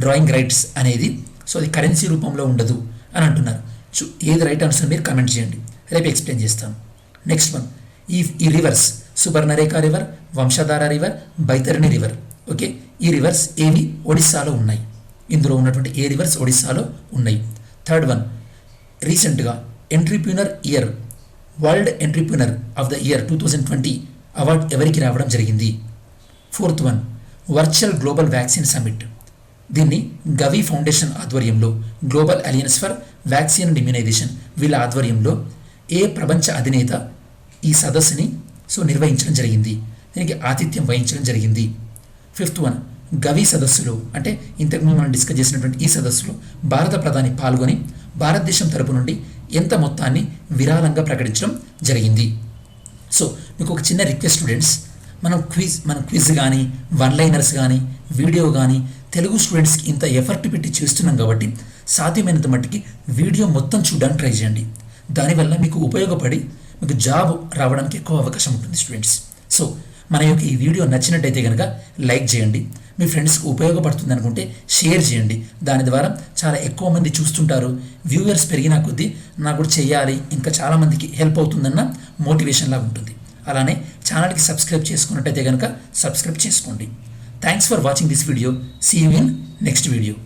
drawing rights అనేది so అది కరెన్సీ రూపంలో ఉండదు అని అంటున్నారు. సో ఏది రైట్ ఆన్సర్ మీరు కమెంట్ చేయండి, రేపు ఎక్స్ప్లెయిన్ చేస్తాను. నెక్స్ట్ వన్, ఈ reverse Subarnarekha river, Vamsadhara river, Baitarani river. Okay, ఈ రివర్స్ ఏవి ఒడిస్సాలో ఉన్నాయి, ఇందులో ఉన్నటువంటి ఏ రివర్స్ ఒడిస్సాలో ఉన్నాయి. థర్డ్ వన్, రీసెంట్గా entrepreneur year, world entrepreneur of the year 2020 award ఎవరికి రావడం జరిగింది. Fourth one, virtual global vaccine summit, దీన్ని గవి ఫౌండేషన్ ఆధ్వర్యంలో, global alliance for vaccine and immunisation వీళ్ళ ఆధ్వర్యంలో ఏ ప్రపంచ అధినేత ఈ సదస్సుని నిర్వహించడం జరిగింది, దీనికి ఆతిథ్యం వహించడం జరిగింది. ఫిఫ్త్ వన్, గవి సదస్సులో అంటే ఇంతకుముందు మనం డిస్కస్ చేసినటువంటి ఈ సదస్సులో భారత ప్రధాని పాల్గొని భారతదేశం తరపు నుండి ఎంత మొత్తాన్ని విరాళంగా ప్రకటించడం జరిగింది. సో మీకు ఒక చిన్న రిక్వెస్ట్ స్టూడెంట్స్, మనం క్విజ్ కానీ వన్ లైనర్స్ కానీ వీడియో కానీ తెలుగు స్టూడెంట్స్కి ఇంత ఎఫర్ట్ పెట్టి చేస్తున్నాం కాబట్టి సాధ్యమైనంత మట్టికి వీడియో మొత్తం చూడడానికి ట్రై చేయండి. దానివల్ల మీకు ఉపయోగపడి మీకు జాబ్ రావడానికి ఎక్కువ అవకాశం ఉంటుంది స్టూడెంట్స్. సో మన యొక్క ఈ వీడియో నచ్చినట్టయితే కనుక లైక్ చేయండి, మీ ఫ్రెండ్స్కి ఉపయోగపడుతుంది అనుకుంటే షేర్ చేయండి. దాని ద్వారా చాలా ఎక్కువ మంది చూస్తుంటారు, వ్యూవర్స్ పెరిగిన కొద్దీ నాకు కూడా చేయాలి, ఇంకా చాలామందికి హెల్ప్ అవుతుందన్న మోటివేషన్లా ఉంటుంది. అలానే ఛానల్కి సబ్స్క్రైబ్ చేసుకున్నట్టయితే కనుక సబ్స్క్రైబ్ చేసుకోండి. Thanks for watching this video. See you in next video.